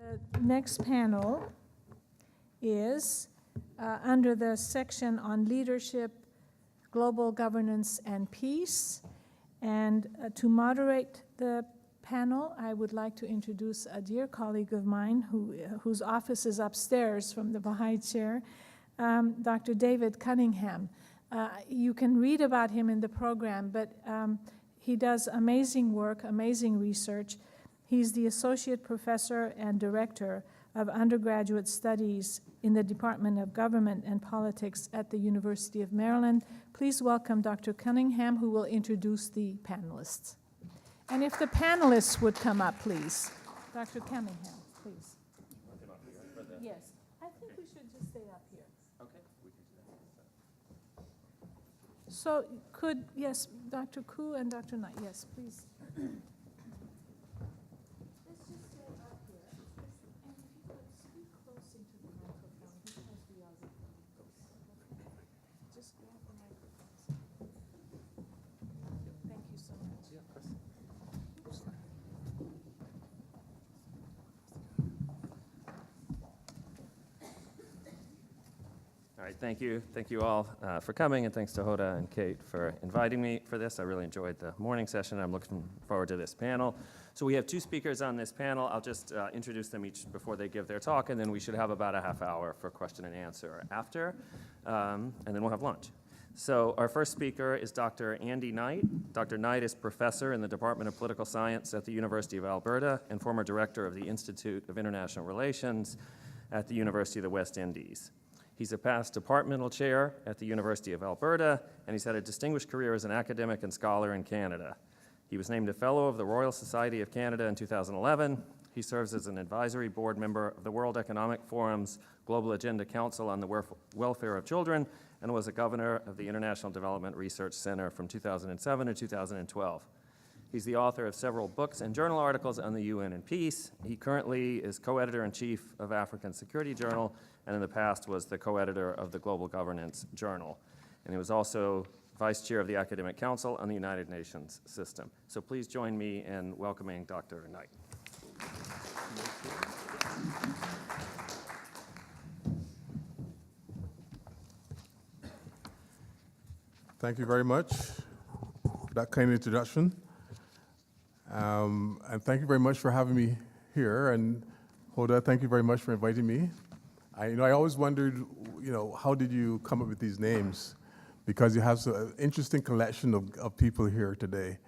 The next panel is under the section on leadership, global governance, and peace. And to moderate the panel, I would like to introduce a dear colleague of mine whose office is upstairs from the Bahá'í chair, Dr. David Cunningham. You can read about him in the program, but he does amazing work, amazing research. He's the Associate Professor and Director of Undergraduate Studies in the Department of Government and Politics at the University of Maryland. Please welcome Dr. Cunningham, who will introduce the panelists. And if the panelists would come up, please. Dr. Cunningham, please. Yes, I think we should just stay up here. Okay, we can do that. So yes, Dr. Koo and Dr. Knight, yes, please. Let's just stay up here. And if you could speak close into the microphone because we are recording this. Okay? Just grab the microphone. Thank you so much. Yeah, of course. All right, thank you. Thank you all for coming, and thanks to Hoda and Kate for inviting me for this. I really enjoyed the morning session. I'm looking forward to this panel. So we have two speakers on this panel. I'll just introduce them each before they give their talk, and then we should have about a half hour for question and answer after, and then we'll have lunch. So our first speaker is Dr. Andy Knight. Dr. Knight is professor in the Department of Political Science at the University of Alberta and former director of the Institute of International Relations at the University of the West Indies. He's a past departmental chair at the University of Alberta, and he's had a distinguished career as an academic and scholar in Canada. He was named a Fellow of the Royal Society of Canada in 2011. He serves as an advisory board member of the World Economic Forum's Global Agenda Council on the Welfare of Children, and was a governor of the International Development Research Center from 2007 to 2012. He's the author of several books and journal articles on the UN and peace. He currently is co-editor-in-chief of African Security Journal, and in the past was the co-editor of the Global Governance Journal. And he was also vice chair of the Academic Council on the United Nations System. So please join me in welcoming Dr. Knight. Thank you very much for that kind introduction. And thank you very much for having me here. And Hoda, thank you very much for inviting me. I always wondered, how did you come up with these names? Because you have an interesting collection of people here today,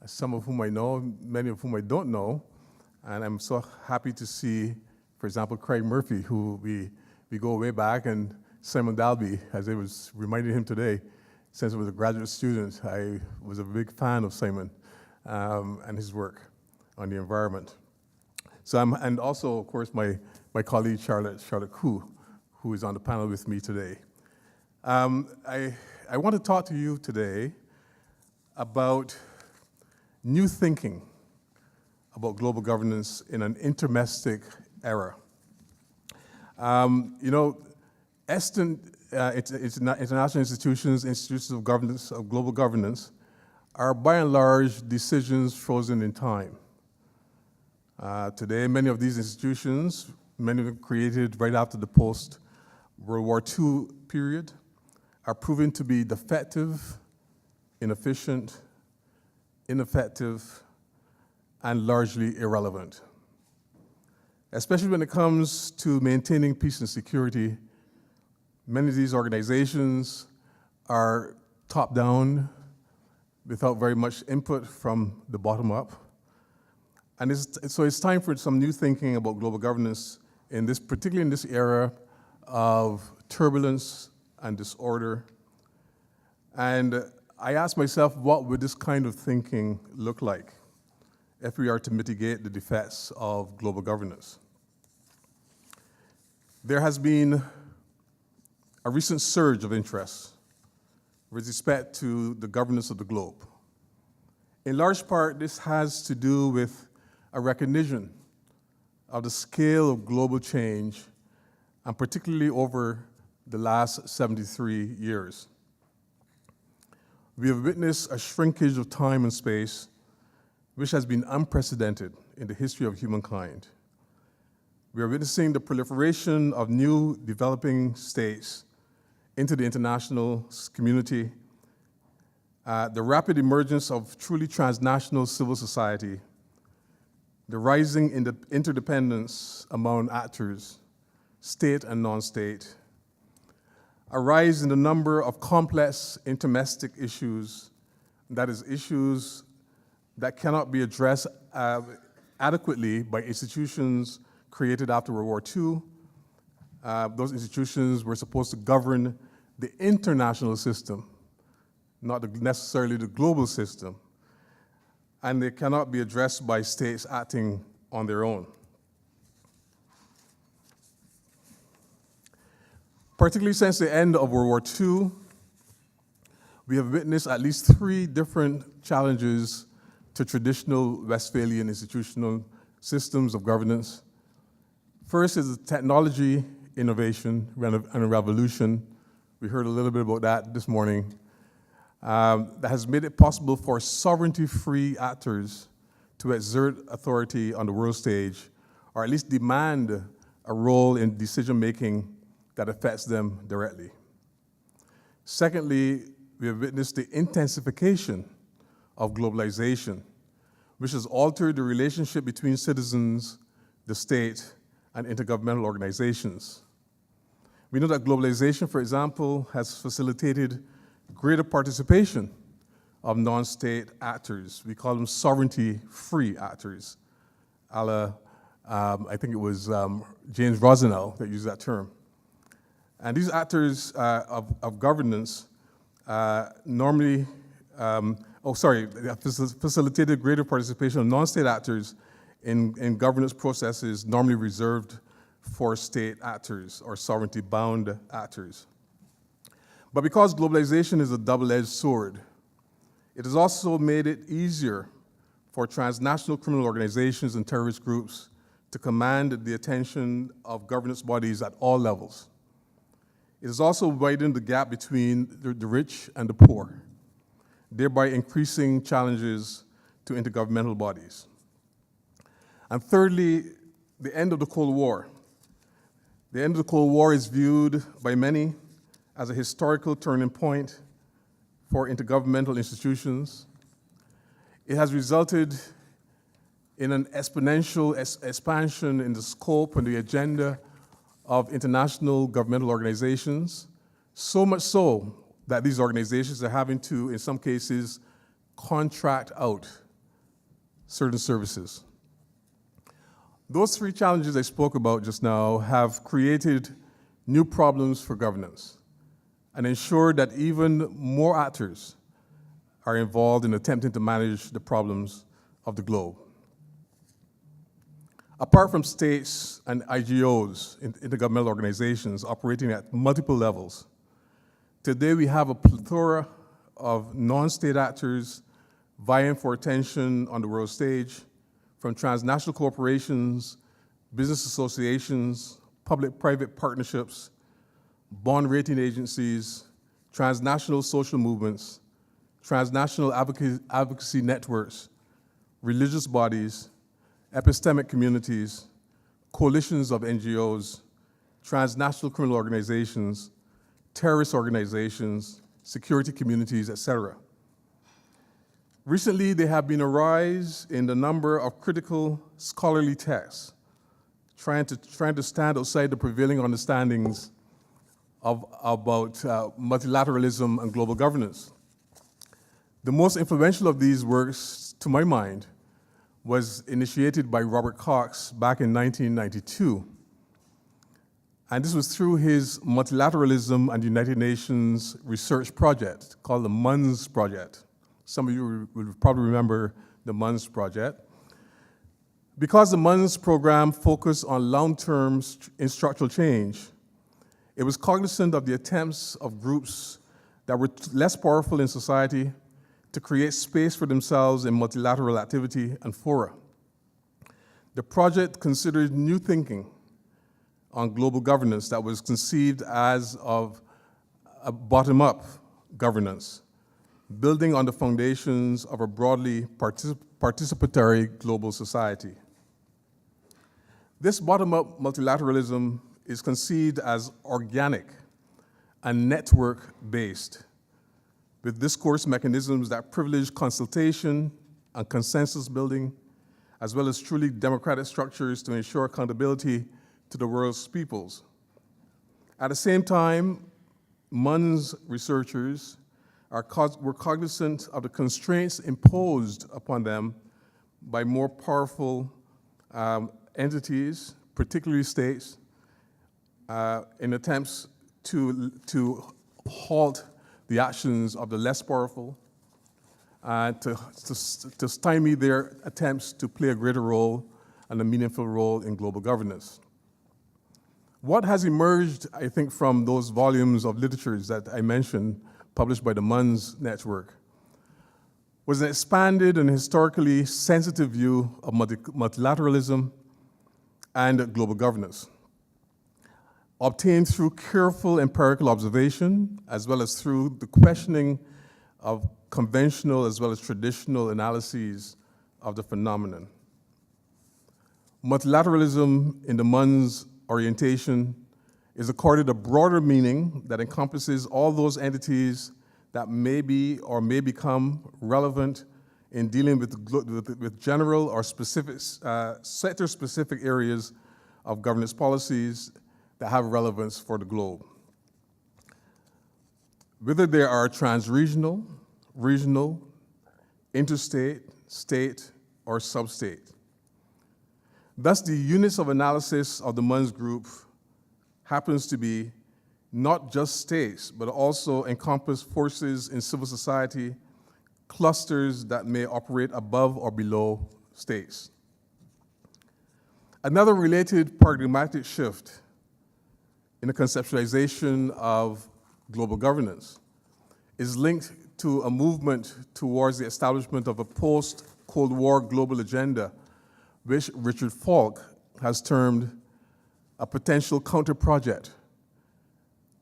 some of whom I know, many of whom I don't know. And I'm so happy to see, for example, Craig Murphy, who we go way back, and Simon Dalby, as I was reminding him today, since I was a graduate student, I was a big fan of Simon and his work on the environment. So and also, of course, my colleague Charlotte Koo, who is on the panel with me today. I want to talk to you today about new thinking about global governance in an intermestic era. International institutions of governance, of global governance, are by and large decisions frozen in time. Today, many of these institutions, many of them created right after the post-World War II period, are proven to be defective, inefficient, ineffective, and largely irrelevant. Especially when it comes to maintaining peace and security, many of these organizations are top-down without very much input from the bottom up. And so it's time for some new thinking about global governance, particularly in this era of turbulence and disorder. And I asked myself, what would this kind of thinking look like if we are to mitigate the defects of global governance? There has been a recent surge of interest with respect to the governance of the globe. In large part, this has to do with a recognition of the scale of global change, and particularly over the last 73 years. We have witnessed a shrinkage of time and space which has been unprecedented in the history of humankind. We are witnessing the proliferation of new developing states into the international community, the rapid emergence of truly transnational civil society, the rising interdependence among actors, state and non-state, a rise in the number of complex interdomestic issues, that is, issues that cannot be addressed adequately by institutions created after World War II. Those institutions were supposed to govern the international system, not necessarily the global system, and they cannot be addressed by states acting on their own. Particularly since the end of World War II, we have witnessed at least 3 different challenges to traditional Westphalian institutional systems of governance. First is the technology innovation and a revolution. We heard a little bit about that this morning. That has made it possible for sovereignty-free actors to exert authority on the world stage, or at least demand a role in decision-making that affects them directly. Secondly, we have witnessed the intensification of globalization, which has altered the relationship between citizens, the state, and intergovernmental organizations. We know that globalization, for example, has facilitated greater participation of non-state actors. We call them sovereignty-free actors, a la, I think it was James Rosenau that used that term. And these actors of governance facilitated greater participation of non-state actors in governance processes normally reserved for state actors or sovereignty-bound actors. But because globalization is a double-edged sword, it has also made it easier for transnational criminal organizations and terrorist groups to command the attention of governance bodies at all levels. It has also widened the gap between the rich and the poor, thereby increasing challenges to intergovernmental bodies. And thirdly, the end of the Cold War. The end of the Cold War is viewed by many as a historical turning point for intergovernmental institutions. It has resulted in an exponential expansion in the scope and the agenda of international governmental organizations, so much so that these organizations are having to, in some cases, contract out certain services. Those 3 challenges I spoke about just now have created new problems for governance and ensured that even more actors are involved in attempting to manage the problems of the globe. Apart from states and IGOs, intergovernmental organizations operating at multiple levels, today we have a plethora of non-state actors vying for attention on the world stage, from transnational corporations, business associations, public-private partnerships, bond rating agencies, transnational social movements, transnational advocacy networks, religious bodies, epistemic communities, coalitions of NGOs, transnational criminal organizations, terrorist organizations, security communities, etc. Recently, there have been a rise in the number of critical scholarly texts trying to stand outside the prevailing understandings about multilateralism and global governance. The most influential of these works, to my mind, was initiated by Robert Cox back in 1992. And this was through his Multilateralism and United Nations research project called the MUNS Project. Some of you will probably remember the MUNS Project. Because the MUNS program focused on long-term structural change, it was cognizant of the attempts of groups that were less powerful in society to create space for themselves in multilateral activity and fora. The project considered new thinking on global governance that was conceived as of a bottom-up governance, building on the foundations of a broadly participatory global society. This bottom-up multilateralism is conceived as organic and network-based, with discourse mechanisms that privilege consultation and consensus building, as well as truly democratic structures to ensure accountability to the world's peoples. At the same time, MUN's researchers were cognizant of the constraints imposed upon them by more powerful entities, particularly states, in attempts to halt the actions of the less powerful, to stymie their attempts to play a greater role and a meaningful role in global governance. What has emerged, I think, from those volumes of literatures that I mentioned, published by the MUN's network, was an expanded and historically sensitive view of multilateralism and global governance, obtained through careful empirical observation, as well as through the questioning of conventional as well as traditional analyses of the phenomenon. Multilateralism in the MUN's orientation is accorded a broader meaning that encompasses all those entities that may be or may become relevant in dealing with general or specific, sector-specific areas of governance policies that have relevance for the globe. Whether they are trans-regional, regional, interstate, state, or sub-state. Thus, the units of analysis of the MUN's group happens to be not just states, but also encompass forces in civil society, clusters that may operate above or below states. Another related paradigmatic shift in the conceptualization of global governance is linked to a movement towards the establishment of a post-Cold War global agenda, which Richard Falk has termed a potential counter-project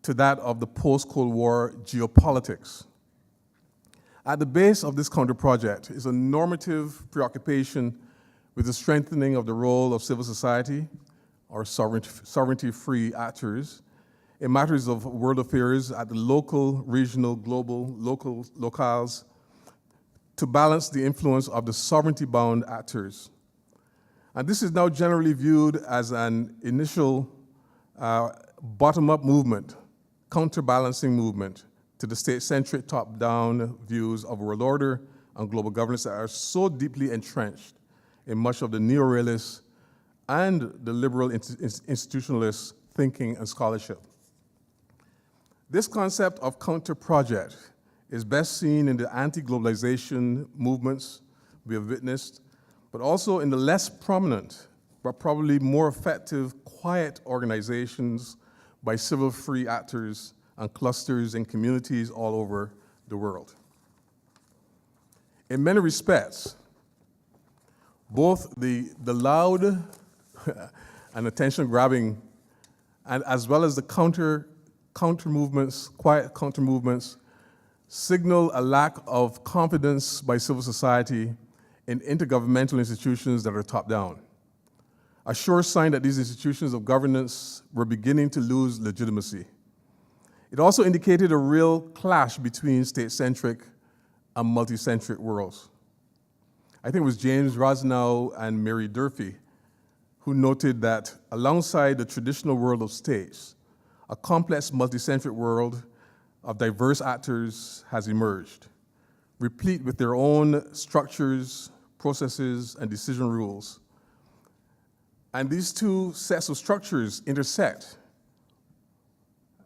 to that of the post-Cold War geopolitics. At the base of this counter-project is a normative preoccupation with the strengthening of the role of civil society, or sovereignty-free actors, in matters of world affairs at the local, regional, global, locales, to balance the influence of the sovereignty-bound actors. And this is now generally viewed as an initial bottom-up movement, counterbalancing movement to the state-centric top-down views of world order and global governance that are so deeply entrenched in much of the neo-realist and the liberal institutionalist thinking and scholarship. This concept of counter-project is best seen in the anti-globalization movements we have witnessed, but also in the less prominent, but probably more effective, quiet organizations by civil free actors and clusters and communities all over the world. In many respects, both the loud and attention-grabbing, and as well as the counter movements, quiet counter movements, signal a lack of confidence by civil society in intergovernmental institutions that are top-down, a sure sign that these institutions of governance were beginning to lose legitimacy. It also indicated a real clash between state-centric and multi-centric worlds. I think it was James Rosnow and Mary Durfee who noted that alongside the traditional world of states, a complex multi-centric world of diverse actors has emerged, replete with their own structures, processes, and decision rules. And these two sets of structures intersect.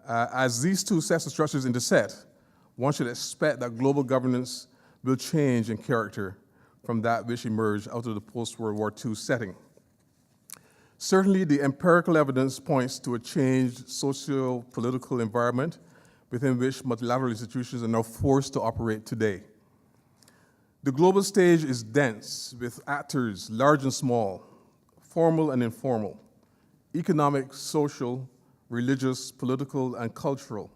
As these two sets of structures intersect, one should expect that global governance will change in character from that which emerged out of the post-World War II setting. Certainly, the empirical evidence points to a changed socio-political environment within which multilateral institutions are now forced to operate today. The global stage is dense with actors, large and small, formal and informal, economic, social, religious, political, and cultural,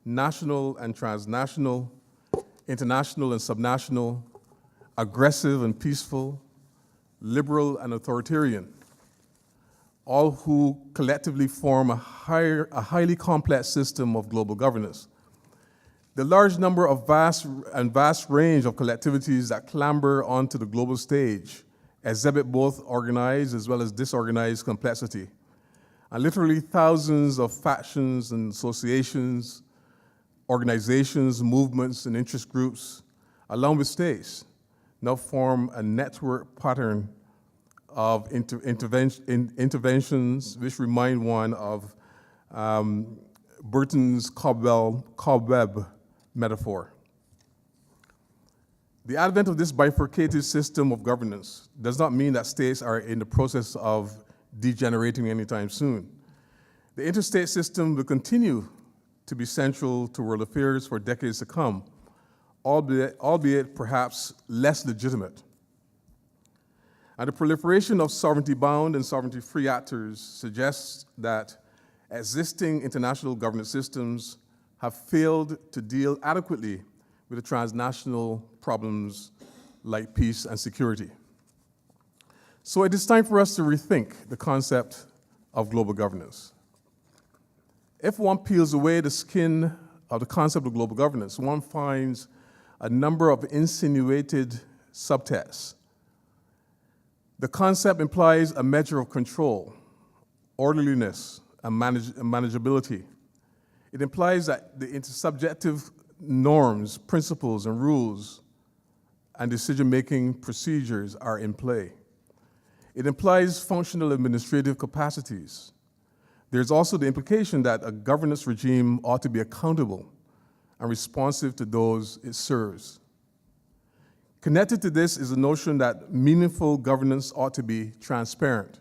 national and transnational, international and subnational, aggressive and peaceful, liberal and authoritarian. all who collectively form a highly complex system of global governance. The large number of vast range of collectivities that clamber onto the global stage exhibit both organized as well as disorganized complexity. And literally thousands of factions and associations, organizations, movements, and interest groups, along with states, now form a network pattern of interventions which remind one of Burton's cobweb metaphor. The advent of this bifurcated system of governance does not mean that states are in the process of degenerating anytime soon. The interstate system will continue to be central to world affairs for decades to come, albeit perhaps less legitimate. And the proliferation of sovereignty-bound and sovereignty-free actors suggests that existing international governance systems have failed to deal adequately with the transnational problems like peace and security. So it is time for us to rethink the concept of global governance. If one peels away the skin of the concept of global governance, one finds a number of insinuated subtexts. The concept implies a measure of control, orderliness, and manageability. It implies that the intersubjective norms, principles, and rules and decision-making procedures are in play. It implies functional administrative capacities. There's also the implication that a governance regime ought to be accountable and responsive to those it serves. Connected to this is the notion that meaningful governance ought to be transparent.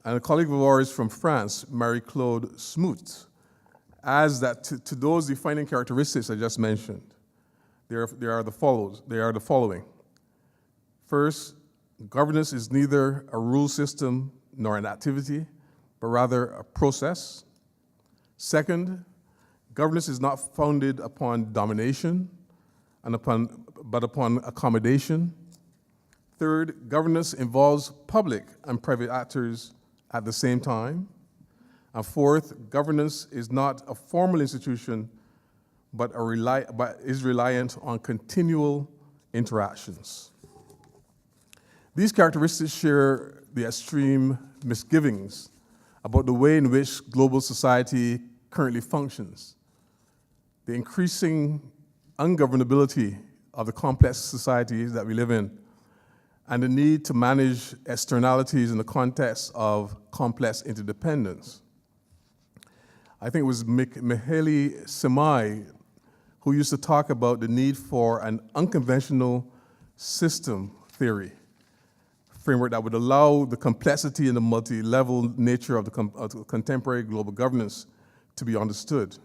And a colleague of ours from France, Marie-Claude Smoot, adds that to those defining characteristics I just mentioned, they are the following. First, governance is neither a rule system nor an activity, but rather a process. Second, governance is not founded upon domination, but upon accommodation. Third, governance involves public and private actors at the same time. And fourth, governance is not a formal institution, but is reliant on continual interactions. These characteristics share the extreme misgivings about the way in which global society currently functions, the increasing ungovernability of the complex societies that we live in, and the need to manage externalities in the context of complex interdependence. I think it was Mihaly Csikszentmihalyi who used to talk about the need for an unconventional system theory framework that would allow the complexity and the multi-level nature of the contemporary global governance to be understood.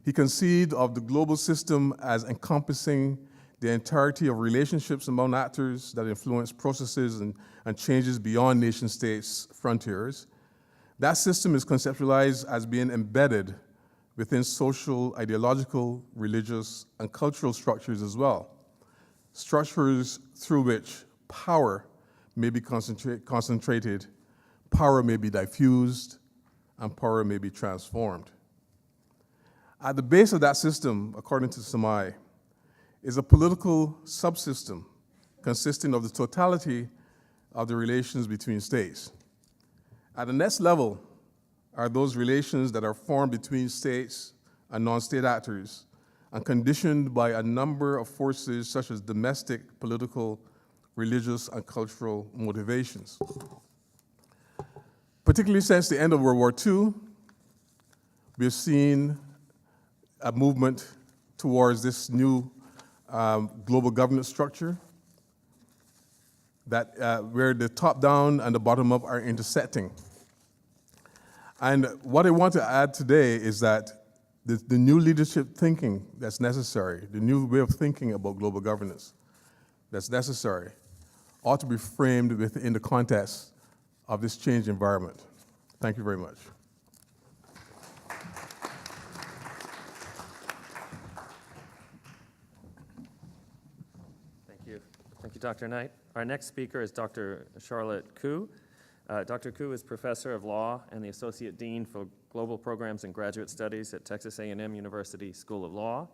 He conceived of the global system as encompassing the entirety of relationships among actors that influence processes and changes beyond nation states' frontiers. That system is conceptualized as being embedded within social, ideological, religious, and cultural structures as well. Structures through which power may be concentrated, power may be diffused, and power may be transformed. At the base of that system, according to Csikszentmihalyi, is a political subsystem consisting of the totality of the relations between states. At the next level are those relations that are formed between states and non-state actors and conditioned by a number of forces such as domestic, political, religious, and cultural motivations. Particularly since the end of World War II, we've seen a movement towards this new global governance structure that where the top-down and the bottom-up are intersecting. And what I want to add today is that the new leadership thinking that's necessary, the new way of thinking about global governance that's necessary, ought to be framed within the context of this changed environment. Thank you very much. Thank you, Dr. Knight. Our next speaker is Dr. Charlotte Koo. Dr. Koo is Professor of Law and the Associate Dean for Global Programs and Graduate Studies at Texas A&M University School of Law.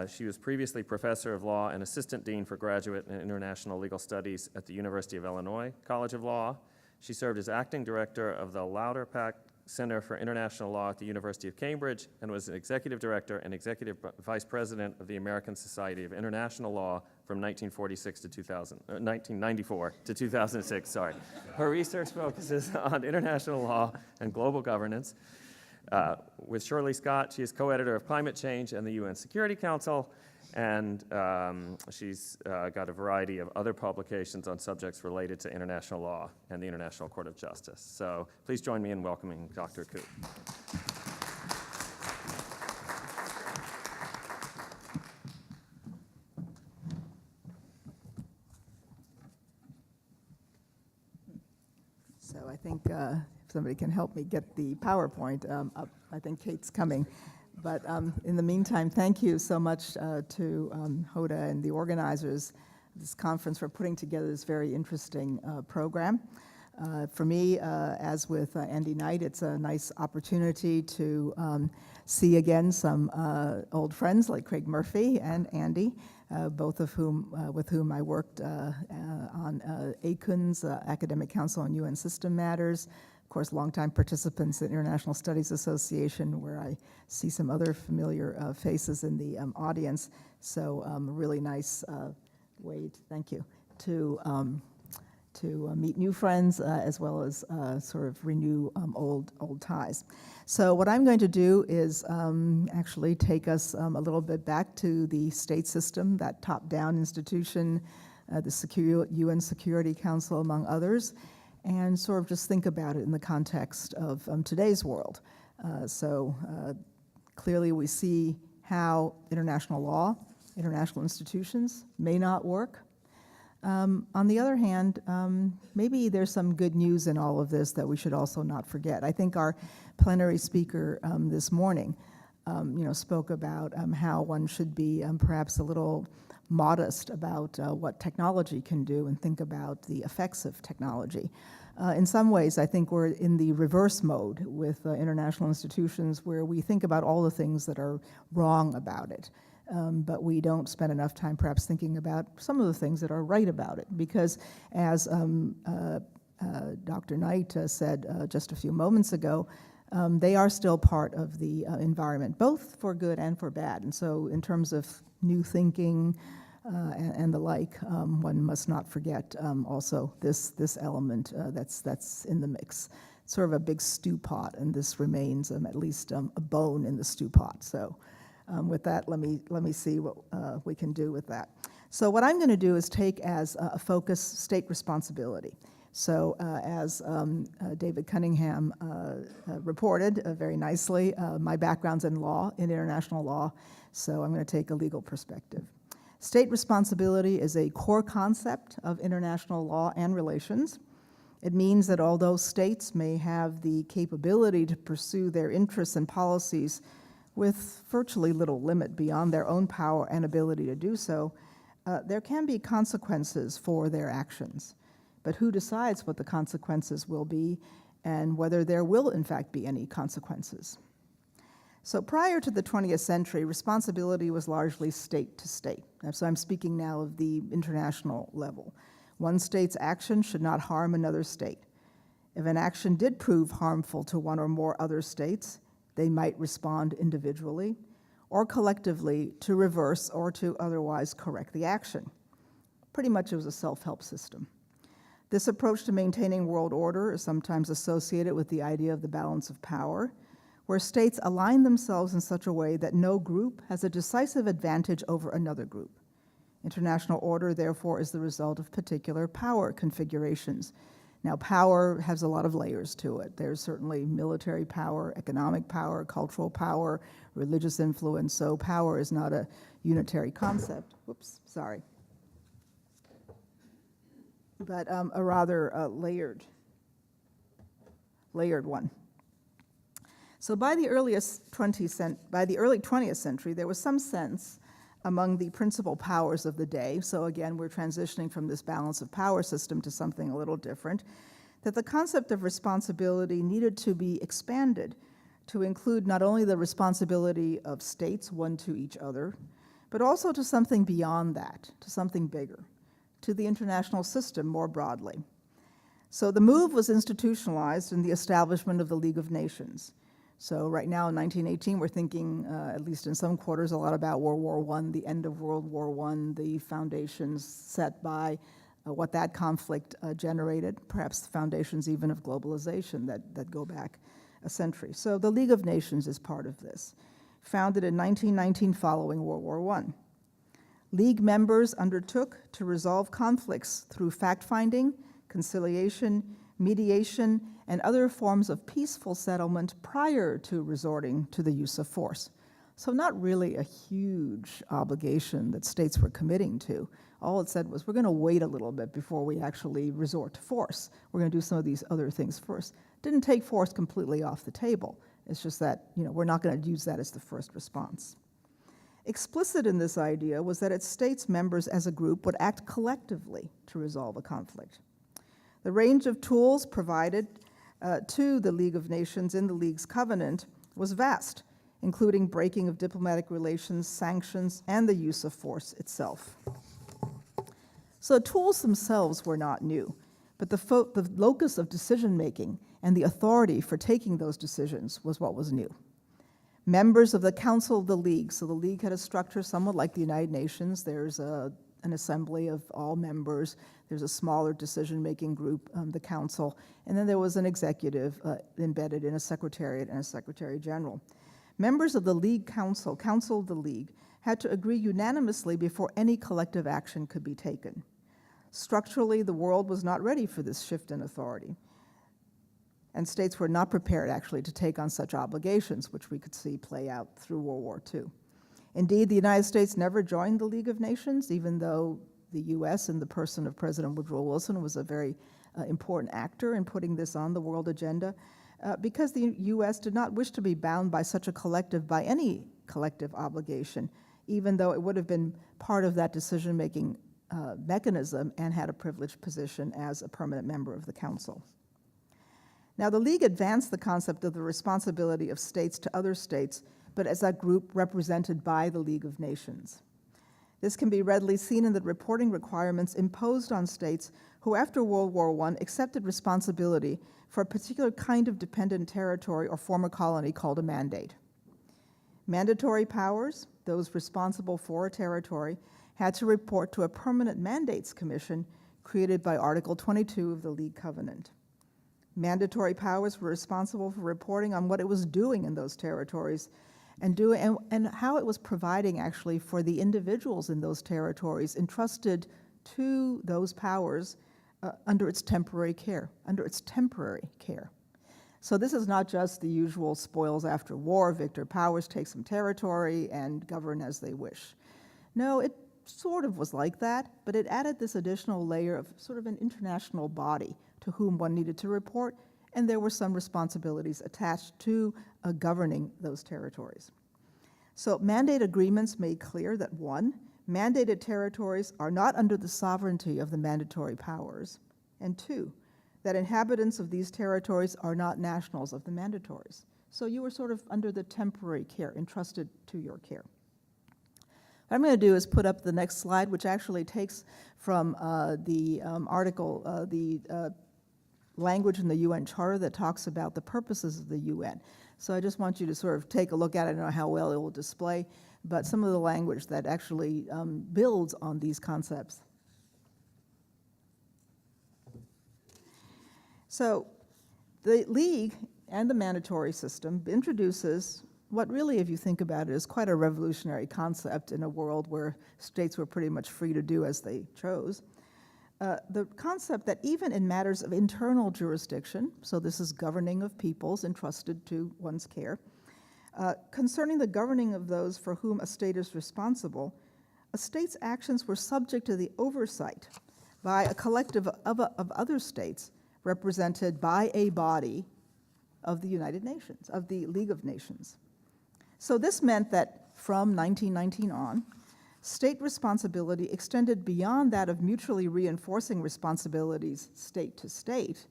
She was previously Professor of Law and Assistant Dean for Graduate and International Legal Studies at the University of Illinois College of Law. She served as Acting Director of the Lauderpack Center for International Law at the University of Cambridge and was an Executive Director and Executive Vice President of the American Society of International Law from 1994 to 2006, sorry. Her research focuses on international law and global governance. With Shirley Scott, she is co-editor of Climate Change and the UN Security Council, and she's got a variety of other publications on subjects related to international law and the International Court of Justice. So please join me in welcoming Dr. Koo. So I think if somebody can help me get the PowerPoint up, I think Kate's coming. But in the meantime, thank you so much to Hoda and the organizers of this conference for putting together this very interesting program. For me, as with Andy Knight, it's a nice opportunity to see again some old friends like Craig Murphy and Andy, both of whom with whom I worked on ACUN's Academic Council on UN System Matters. Of course, longtime participants in International Studies Association, where I see some other familiar faces in the audience. So really nice way, thank you, to meet new friends as well as sort of renew old ties. So what I'm going to do is actually take us a little bit back to the state system, that top-down institution, the UN Security Council, among others, and sort of just think about it in the context of today's world. Clearly we see how international law, international institutions may not work. On the other hand, maybe there's some good news in all of this that we should also not forget. I think our plenary speaker this morning spoke about how one should be perhaps a little modest about what technology can do and think about the effects of technology. In some ways, I think we're in the reverse mode with international institutions where we think about all the things that are wrong about it. But we don't spend enough time perhaps thinking about some of the things that are right about it. Because as Dr. Knight said just a few moments ago, they are still part of the environment, both for good and for bad. And so in terms of new thinking and the like, one must not forget also this element that's in the mix. Sort of a big stew pot, and this remains at least a bone in the stew pot. So with that, let me see what we can do with that. So what I'm going to do is take as a focus state responsibility. So as David Cunningham reported very nicely, my background's in law, in international law, so I'm going to take a legal perspective. State responsibility is a core concept of international law and relations. It means that although states may have the capability to pursue their interests and policies with virtually little limit beyond their own power and ability to do so, there can be consequences for their actions. But who decides what the consequences will be and whether there will in fact be any consequences? So prior to the 20th century, responsibility was largely state to state. So I'm speaking now of the international level. One state's action should not harm another state. If an action did prove harmful to one or more other states, they might respond individually or collectively to reverse or to otherwise correct the action. Pretty much it was a self-help system. This approach to maintaining world order is sometimes associated with the idea of the balance of power, where states align themselves in such a way that no group has a decisive advantage over another group. International order, therefore, is the result of particular power configurations. Now, power has a lot of layers to it. There's certainly military power, economic power, cultural power, religious influence, so power is not a unitary concept. Whoops, sorry. But a rather layered one. So by the early 20th century, there was some sense among the principal powers of the day, so again, we're transitioning from this balance of power system to something a little different, that the concept of responsibility needed to be expanded to include not only the responsibility of states one to each other, but also to something beyond that, to something bigger, to the international system more broadly. So the move was institutionalized in the establishment of the League of Nations. So right now in 1918, we're thinking, at least in some quarters, a lot about World War I, the end of World War I, the foundations set by what that conflict generated, perhaps the foundations even of globalization that go back a century. So the League of Nations is part of this, founded in 1919 following World War I. League members undertook to resolve conflicts through fact-finding, conciliation, mediation, and other forms of peaceful settlement prior to resorting to the use of force. So not really a huge obligation that states were committing to. All it said was, we're going to wait a little bit before we actually resort to force. We're going to do some of these other things first. Didn't take force completely off the table. It's just that, we're not going to use that as the first response. Explicit in this idea was that its states members as a group would act collectively to resolve a conflict. The range of tools provided to the League of Nations in the League's covenant was vast, including breaking of diplomatic relations, sanctions, and the use of force itself. So the tools themselves were not new, but the locus of decision-making and the authority for taking those decisions was what was new. Members of the Council of the League, so the League had a structure somewhat like the United Nations. There's an assembly of all members. There's a smaller decision-making group, the Council, and then there was an executive embedded in a secretariat and a secretary general. Members of the League Council of the League, had to agree unanimously before any collective action could be taken. Structurally, the world was not ready for this shift in authority, and states were not prepared, actually, to take on such obligations, which we could see play out through World War II. Indeed, the United States never joined the League of Nations, even though the U.S., in the person of President Woodrow Wilson, was a very important actor in putting this on the world agenda, because the U.S. did not wish to be bound by such a collective, by any collective obligation, even though it would have been part of that decision-making mechanism and had a privileged position as a permanent member of the Council. Now, the League advanced the concept of the responsibility of states to other states, but as a group represented by the League of Nations. This can be readily seen in the reporting requirements imposed on states who, after World War I, accepted responsibility for a particular kind of dependent territory or former colony called a mandate. Mandatory powers, those responsible for a territory, had to report to a permanent mandates commission created by Article 22 of the League Covenant. Mandatory powers were responsible for reporting on what it was doing in those territories and how it was providing, actually, for the individuals in those territories entrusted to those powers under its temporary care. So this is not just the usual spoils after war, victor powers take some territory and govern as they wish. No, it sort of was like that, but it added this additional layer of sort of an international body to whom one needed to report, and there were some responsibilities attached to governing those territories. So mandate agreements made clear that, one, mandated territories are not under the sovereignty of the mandatory powers, and two, that inhabitants of these territories are not nationals of the mandatories. So you were sort of under the temporary care, entrusted to your care. What I'm going to do is put up the next slide, which actually takes from the article, the language in the UN Charter that talks about the purposes of the UN. So I just want you to sort of take a look at it. I don't know how well it will display, but some of the language that actually builds on these concepts. So the League and the mandatory system introduces what really, if you think about it, is quite a revolutionary concept in a world where states were pretty much free to do as they chose. The concept that even in matters of internal jurisdiction, so this is governing of peoples entrusted to one's care, concerning the governing of those for whom a state is responsible, a state's actions were subject to the oversight by a collective of other states represented by a body of the United Nations, of the League of Nations. So this meant that from 1919 on, state responsibility extended beyond that of mutually reinforcing responsibilities state to state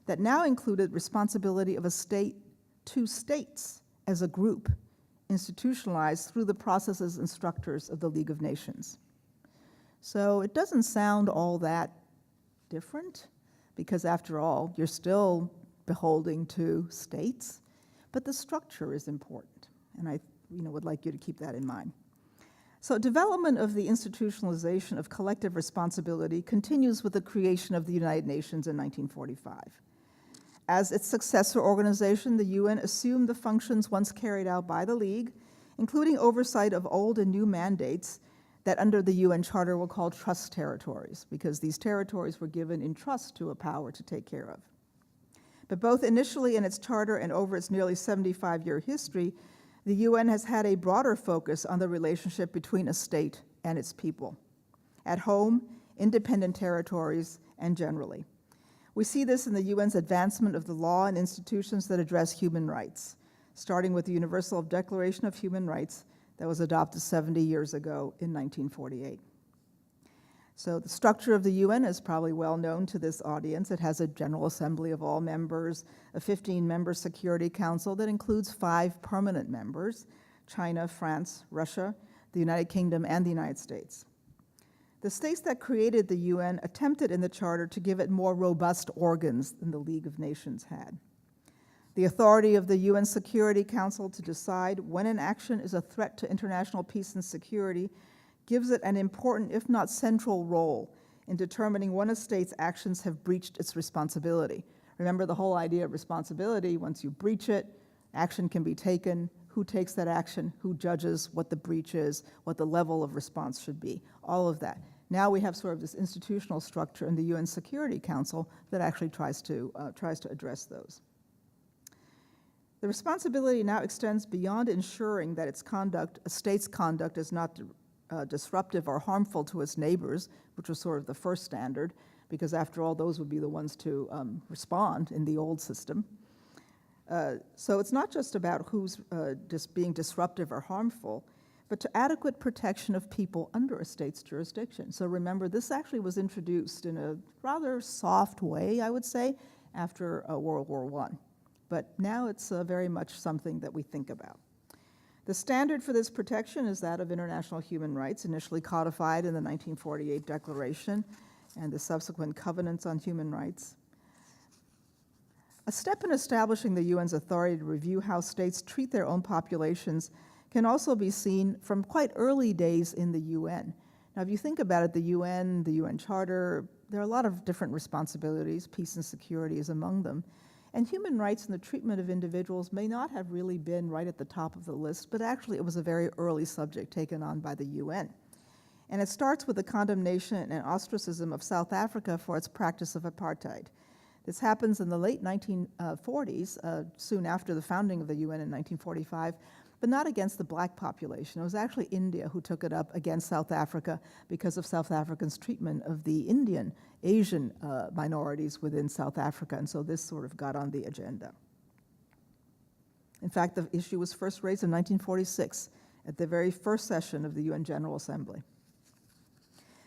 that now included responsibility of a state to states as a group, institutionalized through the processes and structures of the League of Nations. So it doesn't sound all that different, because after all, you're still beholding to states, but the structure is important, and I would like you to keep that in mind. So development of the institutionalization of collective responsibility continues with the creation of the United Nations in 1945. As its successor organization, the UN assumed the functions once carried out by the League, including oversight of old and new mandates that under the UN Charter were called trust territories, because these territories were given in trust to a power to take care of. But both initially in its charter and over its nearly 75-year history, the UN has had a broader focus on the relationship between a state and its people, at home, independent territories, and generally. We see this in the UN's advancement of the law and institutions that address human rights, starting with the Universal Declaration of Human Rights that was adopted 70 years ago in 1948. So the structure of the UN is probably well known to this audience. It has a General Assembly of all members, a 15-member Security Council that includes 5 permanent members: China, France, Russia, the United Kingdom, and the United States. The states that created the UN attempted in the Charter to give it more robust organs than the League of Nations had. The authority of the UN Security Council to decide when an action is a threat to international peace and security gives it an important, if not central, role in determining when a state's actions have breached its responsibility. Remember the whole idea of responsibility: once you breach it, action can be taken, who takes that action, who judges what the breach is, what the level of response should be, all of that. Now we have sort of this institutional structure in the UN Security Council that actually tries to address those. The responsibility now extends beyond ensuring that a state's conduct is not disruptive or harmful to its neighbors, which was sort of the first standard, because after all, those would be the ones to respond in the old system. So it's not just about who's just being disruptive or harmful, but to adequate protection of people under a state's jurisdiction. So remember, this actually was introduced in a rather soft way, I would say, after World War I. But now it's very much something that we think about. The standard for this protection is that of international human rights, initially codified in the 1948 Declaration and the subsequent covenants on human rights. A step in establishing the UN's authority to review how states treat their own populations can also be seen from quite early days in the UN. Now, if you think about it, the UN Charter, there are a lot of different responsibilities. Peace and security is among them. And human rights and the treatment of individuals may not have really been right at the top of the list, but actually it was a very early subject taken on by the UN. And it starts with the condemnation and ostracism of South Africa for its practice of apartheid. This happens in the late 1940s, soon after the founding of the UN in 1945, but not against the black population. It was actually India who took it up against South Africa because of South Africans' treatment of the Asian minorities within South Africa, and so this sort of got on the agenda. In fact, the issue was first raised in 1946 at the very first session of the UN General Assembly.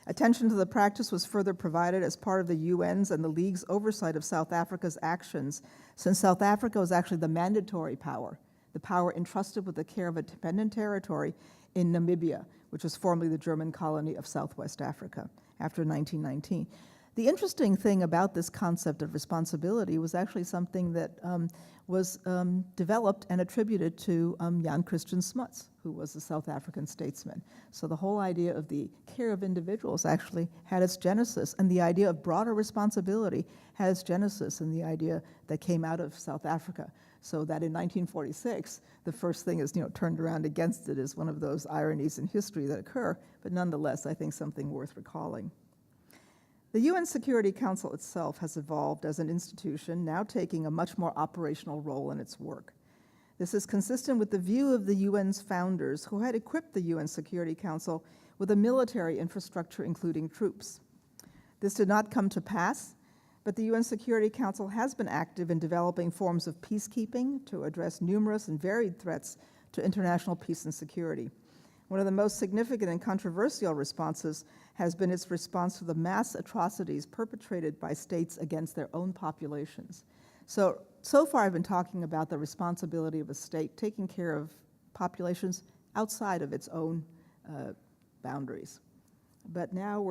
Attention to the practice was further provided as part of the UN's and the League's oversight of South Africa's actions, since South Africa was actually the mandatory power, the power entrusted with the care of a dependent territory in Namibia, which was formerly the German colony of Southwest Africa after 1919. The interesting thing about this concept of responsibility was actually something that was developed and attributed to Jan Christian Smuts, who was a South African statesman. So the whole idea of the care of individuals actually had its genesis, and the idea of broader responsibility had its genesis in the idea that came out of South Africa. So that in 1946, the first thing is turned around against it is one of those ironies in history that occur, but nonetheless, I think something worth recalling. The UN Security Council itself has evolved as an institution, now taking a much more operational role in its work. This is consistent with the view of the UN's founders, who had equipped the UN Security Council with a military infrastructure, including troops. This did not come to pass, but the UN Security Council has been active in developing forms of peacekeeping to address numerous and varied threats to international peace and security. One of the most significant and controversial responses has been its response to the mass atrocities perpetrated by states against their own populations. So far I've been talking about the responsibility of a state taking care of populations outside of its own boundaries. But now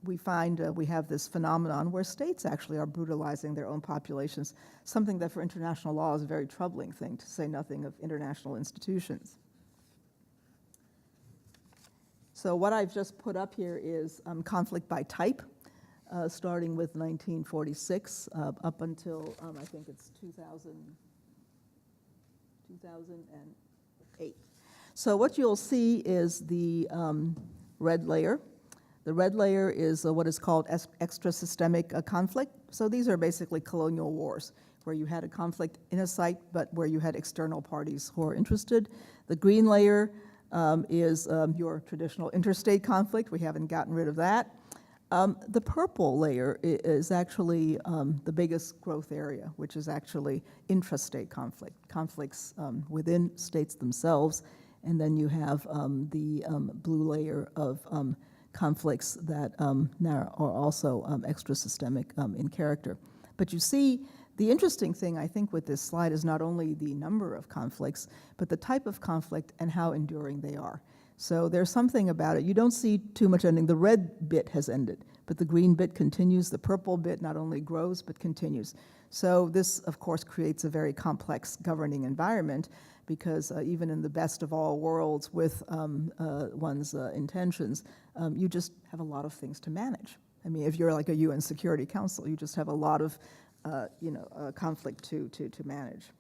we find we have this phenomenon where states actually are brutalizing their own populations, something that for international law is a very troubling thing, to say nothing of international institutions. So what I've just put up here is conflict by type, starting with 1946 up until I think it's 2008. So what you'll see is the red layer. The red layer is what is called extra-systemic conflict. So these are basically colonial wars, where you had a conflict in a site, but where you had external parties who are interested. The green layer is your traditional interstate conflict. We haven't gotten rid of that. The purple layer is actually the biggest growth area, which is actually intrastate conflicts within states themselves. And then you have the blue layer of conflicts that now are also extra-systemic in character. But you see, the interesting thing, I think, with this slide is not only the number of conflicts, but the type of conflict and how enduring they are. So there's something about it. You don't see too much ending. The red bit has ended, but the green bit continues. The purple bit not only grows, but continues. So this, of course, creates a very complex governing environment, because even in the best of all worlds with one's intentions, you just have a lot of things to manage. I mean, if you're like a UN Security Council, you just have a lot of conflict to manage.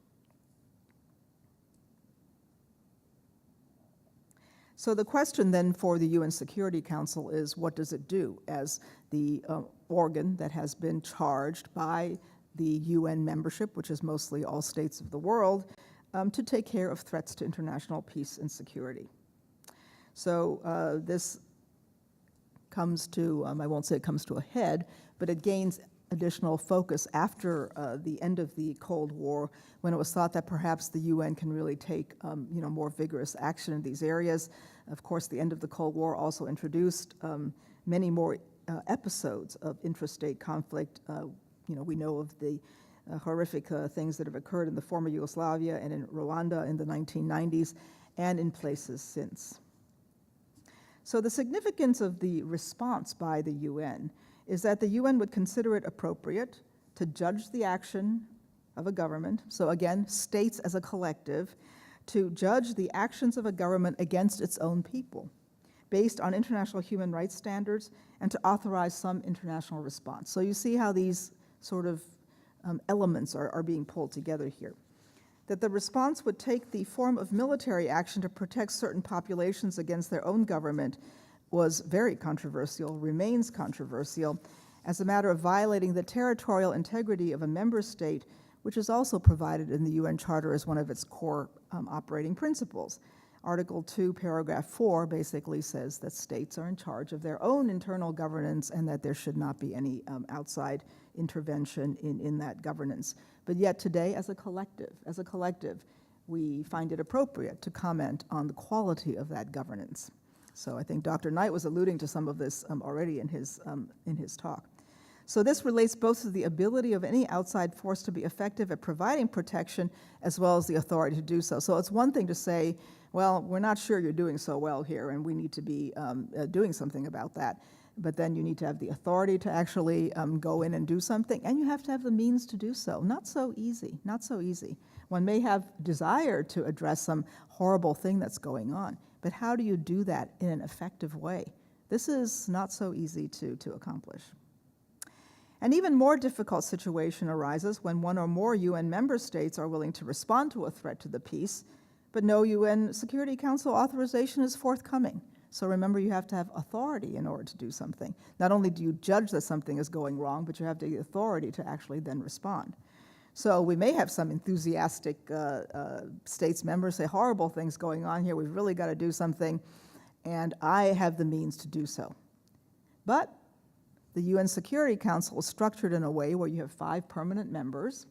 So the question then for the UN Security Council is, what does it do as the organ that has been charged by the UN membership, which is mostly all states of the world, to take care of threats to international peace and security? So this comes to, I won't say it comes to a head, but it gains additional focus after the end of the Cold War, when it was thought that perhaps the UN can really take more vigorous action in these areas. Of course, the end of the Cold War also introduced many more episodes of intrastate conflict. We know of the horrific things that have occurred in the former Yugoslavia and in Rwanda in the 1990s, and in places since. So the significance of the response by the UN is that the UN would consider it appropriate to judge the action of a government, so again, states as a collective, to judge the actions of a government against its own people, based on international human rights standards, and to authorize some international response. So you see how these sort of elements are being pulled together here. That the response would take the form of military action to protect certain populations against their own government was very controversial, remains controversial, as a matter of violating the territorial integrity of a member state, which is also provided in the UN Charter as one of its core operating principles. Article 2, paragraph 4 basically says that states are in charge of their own internal governance and that there should not be any outside intervention in that governance. But yet today, as a collective, we find it appropriate to comment on the quality of that governance. So I think Dr. Knight was alluding to some of this already in his talk. So this relates both to the ability of any outside force to be effective at providing protection, as well as the authority to do so. So it's one thing to say, well, we're not sure you're doing so well here, and we need to be doing something about that. But then you need to have the authority to actually go in and do something, and you have to have the means to do so. Not so easy, not so easy. One may have desire to address some horrible thing that's going on, but how do you do that in an effective way? This is not so easy to accomplish. An even more difficult situation arises when one or more UN member states are willing to respond to a threat to the peace, but no UN Security Council authorization is forthcoming. So remember, you have to have authority in order to do something. Not only do you judge that something is going wrong, but you have the authority to actually then respond. So we may have some enthusiastic states members say, horrible things going on here, we've really got to do something, and I have the means to do so. But the UN Security Council is structured in a way where you have 5 permanent members,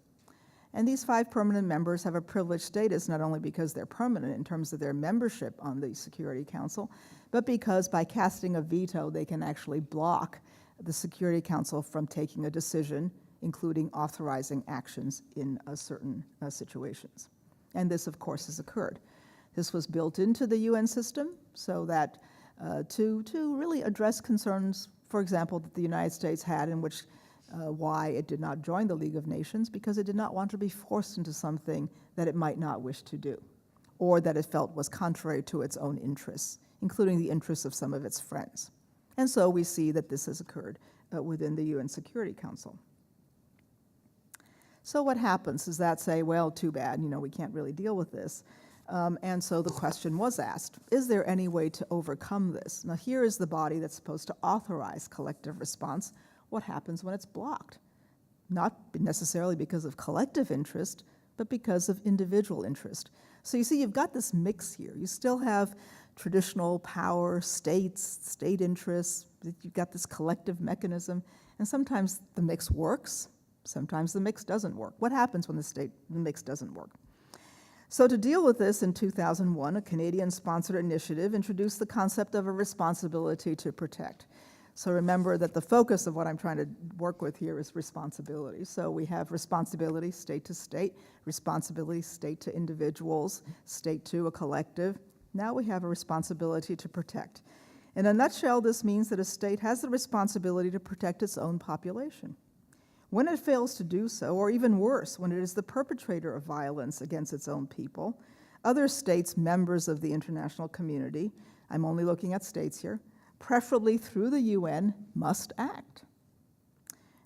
And these 5 permanent members have a privileged status not only because they're permanent in terms of their membership on the Security Council, but because by casting a veto, they can actually block the Security Council from taking a decision, including authorizing actions in certain situations. And this, of course, has occurred. This was built into the UN system so that to really address concerns, for example, that the United States had in which why it did not join the League of Nations, because it did not want to be forced into something that it might not wish to do, or that it felt was contrary to its own interests, including the interests of some of its friends. And so we see that this has occurred within the UN Security Council. So what happens is that say, well, too bad, we can't really deal with this. And so the question was asked, is there any way to overcome this? Now here is the body that's supposed to authorize collective response. What happens when it's blocked? Not necessarily because of collective interest, but because of individual interest. So you see, you've got this mix here. You still have traditional power, states, state interests. You've got this collective mechanism. And sometimes the mix works. Sometimes the mix doesn't work. What happens when the mix doesn't work? So to deal with this, in 2001, a Canadian-sponsored initiative introduced the concept of a responsibility to protect. So remember that the focus of what I'm trying to work with here is responsibility. So we have responsibility state to state, responsibility state to individuals, state to a collective. Now we have a responsibility to protect. In a nutshell, this means that a state has the responsibility to protect its own population. When it fails to do so, or even worse, when it is the perpetrator of violence against its own people, other states, members of the international community, I'm only looking at states here, preferably through the UN, must act.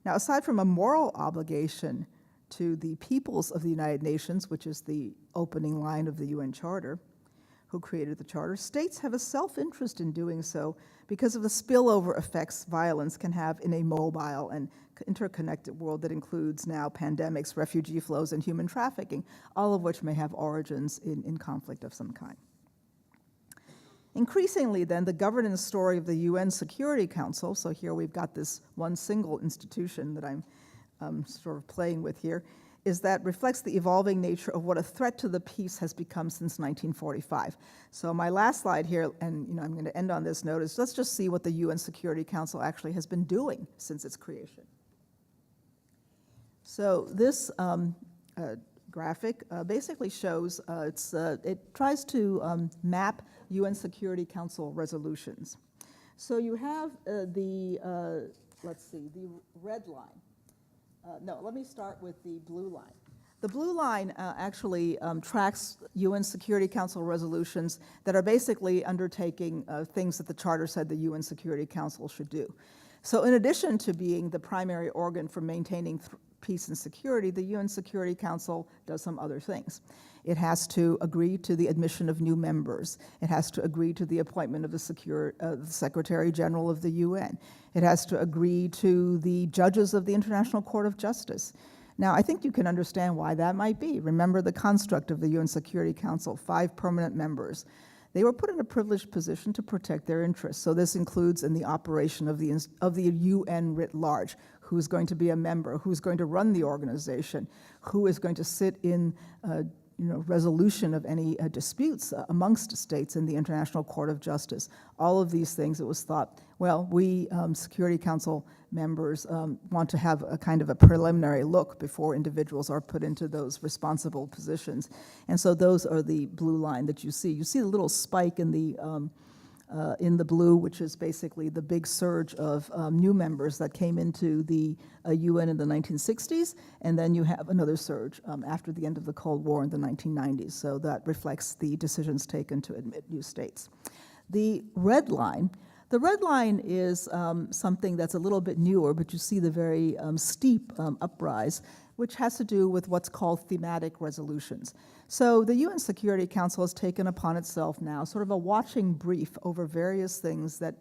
Now, aside from a moral obligation to the peoples of the United Nations, which is the opening line of the UN Charter, who created the Charter, states have a self-interest in doing so because of the spillover effects violence can have in a mobile and interconnected world that includes now pandemics, refugee flows, and human trafficking, all of which may have origins in conflict of some kind. Increasingly, then, the governance story of the UN Security Council, so here we've got this one single institution that I'm sort of playing with here, is that reflects the evolving nature of what a threat to the peace has become since 1945. So my last slide here, and I'm going to end on this note, is let's just see what the UN Security Council actually has been doing since its creation. So this graphic basically shows, it tries to map UN Security Council resolutions. So you have the red line. No, let me start with the blue line. The blue line actually tracks UN Security Council resolutions that are basically undertaking things that the Charter said the UN Security Council should do. So in addition to being the primary organ for maintaining peace and security, the UN Security Council does some other things. It has to agree to the admission of new members. It has to agree to the appointment of the Secretary General of the UN. It has to agree to the judges of the International Court of Justice. Now, I think you can understand why that might be. Remember the construct of the UN Security Council, 5 permanent members. They were put in a privileged position to protect their interests. So this includes in the operation of the UN writ large, who's going to be a member, who's going to run the organization, who is going to sit in resolution of any disputes amongst states in the International Court of Justice. All of these things, it was thought, well, we Security Council members want to have a kind of a preliminary look before individuals are put into those responsible positions. And so those are the blue line that you see. You see the little spike in the blue, which is basically the big surge of new members that came into the UN in the 1960s, and then you have another surge after the end of the Cold War in the 1990s. So that reflects the decisions taken to admit new states. The red line is something that's a little bit newer, but you see the very steep uprise, which has to do with what's called thematic resolutions. So the UN Security Council has taken upon itself now sort of a watching brief over various things that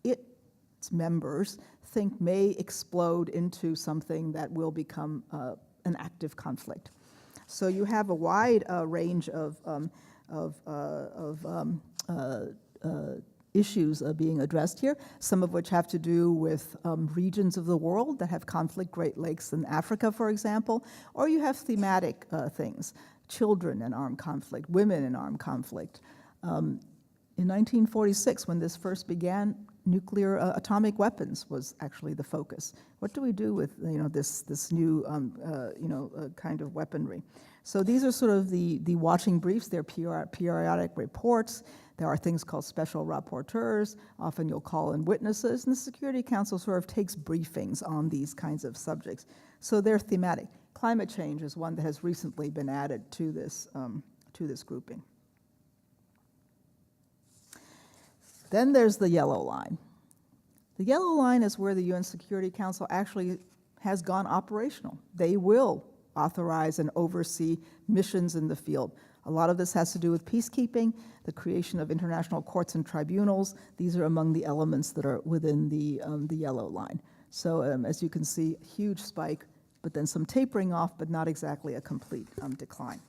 its members think may explode into something that will become an active conflict. So you have a wide range of issues being addressed here, some of which have to do with regions of the world that have conflict, Great Lakes and Africa, for example, or you have thematic things, children and armed conflict, women in armed conflict. In 1946, when this first began, nuclear atomic weapons was actually the focus. What do we do with this new kind of weaponry? So these are sort of the watching briefs. They're periodic reports. There are things called special rapporteurs. Often you'll call in witnesses, and the Security Council sort of takes briefings on these kinds of subjects. So they're thematic. Climate change is one that has recently been added to this grouping. Then there's the yellow line. The yellow line is where the UN Security Council actually has gone operational. They will authorize and oversee missions in the field. A lot of this has to do with peacekeeping, the creation of international courts and tribunals. These are among the elements that are within the yellow line. So as you can see, huge spike, but then some tapering off, but not exactly a complete decline.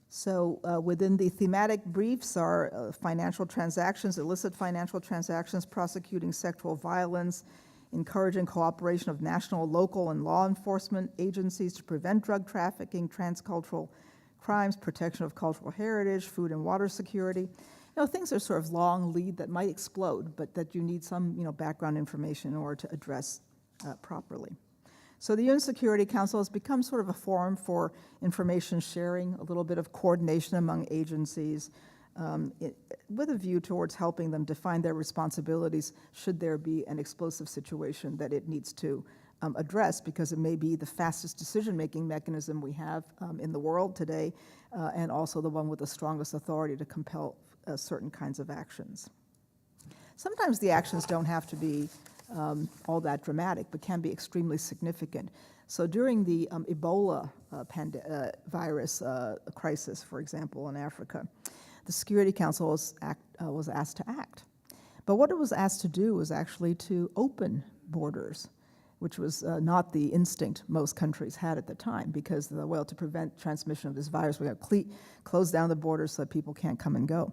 So within the thematic briefs are financial transactions, illicit financial transactions, prosecuting sexual violence, encouraging cooperation of national, local, and law enforcement agencies to prevent drug trafficking, transcultural crimes, protection of cultural heritage, food and water security. Things are sort of long lead that might explode, but that you need some background information in order to address properly. So the UN Security Council has become sort of a forum for information sharing, a little bit of coordination among agencies, with a view towards helping them define their responsibilities should there be an explosive situation that it needs to address, because it may be the fastest decision-making mechanism we have in the world today, and also the one with the strongest authority to compel certain kinds of actions. Sometimes the actions don't have to be all that dramatic, but can be extremely significant. So during the Ebola virus crisis, for example, in Africa, the Security Council was asked to act. But what it was asked to do was actually to open borders, which was not the instinct most countries had at the time, because, to prevent transmission of this virus, we have to close down the borders so that people can't come and go.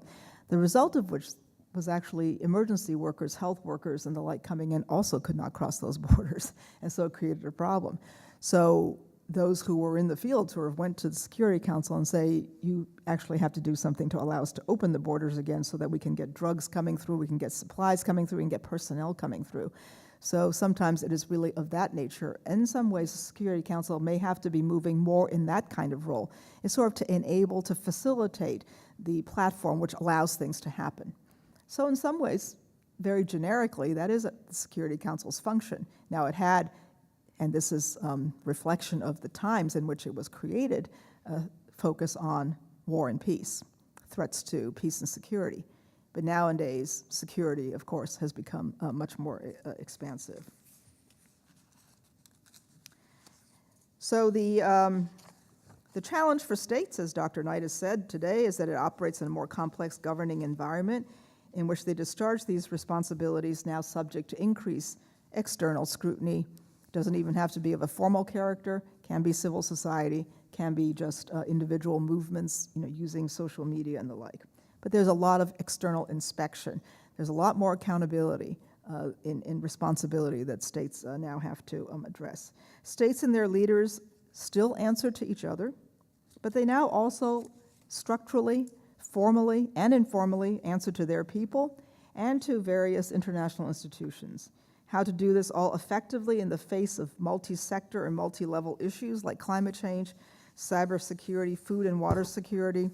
The result of which was actually emergency workers, health workers, and the like coming in also could not cross those borders, and so it created a problem. So those who were in the field sort of went to the Security Council and say, you actually have to do something to allow us to open the borders again so that we can get drugs coming through, we can get supplies coming through, we can get personnel coming through. So sometimes it is really of that nature. In some ways, the Security Council may have to be moving more in that kind of role. It's sort of to enable, to facilitate the platform which allows things to happen. So in some ways, very generically, that is the Security Council's function. Now it had, and this is reflection of the times in which it was created, focus on war and peace, threats to peace and security. But nowadays, security, of course, has become much more expansive. So the challenge for states, as Dr. Knight has said today, is that it operates in a more complex governing environment in which they discharge these responsibilities, now subject to increased external scrutiny. Doesn't even have to be of a formal character, can be civil society, can be just individual movements, using social media and the like. But there's a lot of external inspection. There's a lot more accountability in responsibility that states now have to address. States and their leaders still answer to each other, but they now also structurally, formally and informally answer to their people and to various international institutions. How to do this all effectively in the face of multi-sector and multi-level issues like climate change, cybersecurity, food and water security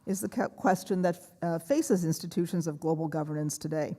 is the question that faces institutions of global governance today.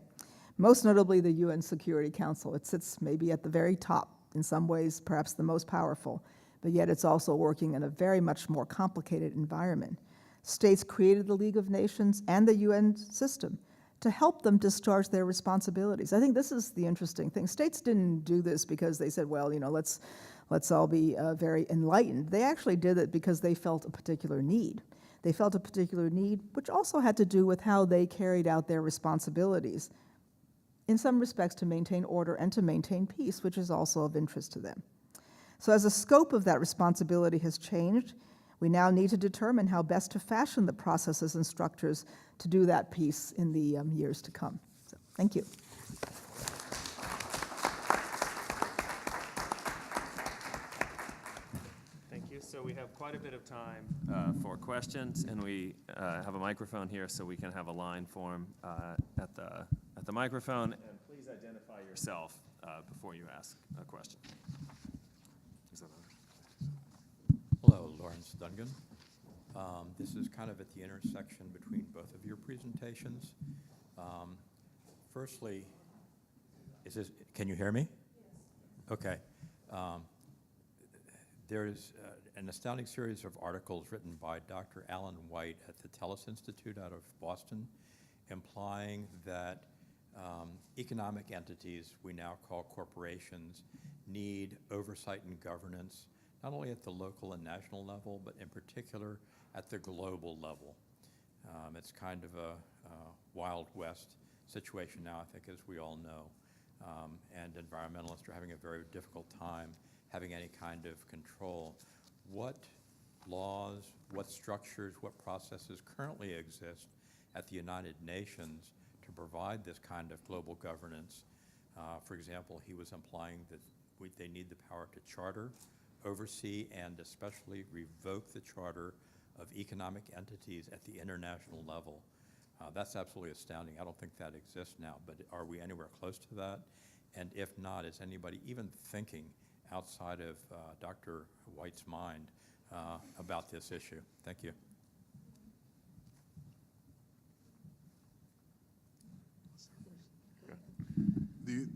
Most notably the UN Security Council. It sits maybe at the very top, in some ways perhaps the most powerful, but yet it's also working in a very much more complicated environment. States created the League of Nations and the UN system to help them discharge their responsibilities. I think this is the interesting thing. States didn't do this because they said, well, let's all be very enlightened. They actually did it because they felt a particular need. They felt a particular need, which also had to do with how they carried out their responsibilities, in some respects to maintain order and to maintain peace, which is also of interest to them. So as the scope of that responsibility has changed, we now need to determine how best to fashion the processes and structures to do that piece in the years to come. So, thank you. Thank you. So we have quite a bit of time for questions, and we have a microphone here, so we can have a line form at the microphone. And please identify yourself before you ask a question. Hello, Lawrence Dungan. This is kind of at the intersection between both of your presentations. Firstly, can you hear me? Yes. Okay. There's an astounding series of articles written by Dr. Alan White at the Telus Institute out of Boston, implying that economic entities we now call corporations need oversight and governance, not only at the local and national level, but in particular at the global level. It's kind of a Wild West situation now, I think, as we all know. And environmentalists are having a very difficult time having any kind of control. What laws, what structures, what processes currently exist at the United Nations to provide this kind of global governance? For example, he was implying that they need the power to charter, oversee, and especially revoke the charter of economic entities at the international level. That's absolutely astounding. I don't think that exists now, but are we anywhere close to that? And if not, is anybody even thinking outside of Dr. White's mind about this issue? Thank you.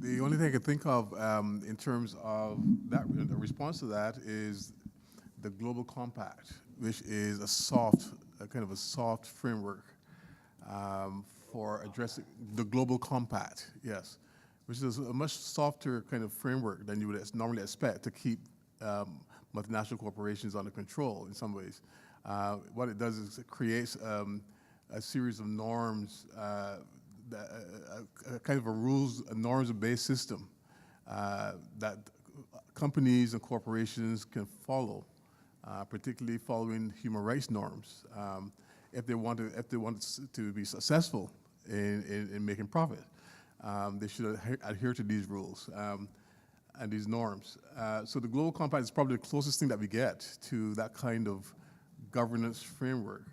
The only thing I can think of in terms of that, the response to that is the Global Compact, which is a kind of a soft framework for addressing the Global Compact, yes, which is a much softer kind of framework than you would normally expect to keep multinational corporations under control in some ways. What it does is it creates a series of norms, a kind of a norms-based system that companies and corporations can follow, particularly following human rights norms, if they want to be successful in making profit. They should adhere to these rules and these norms. So the Global Compact is probably the closest thing that we get to that kind of governance framework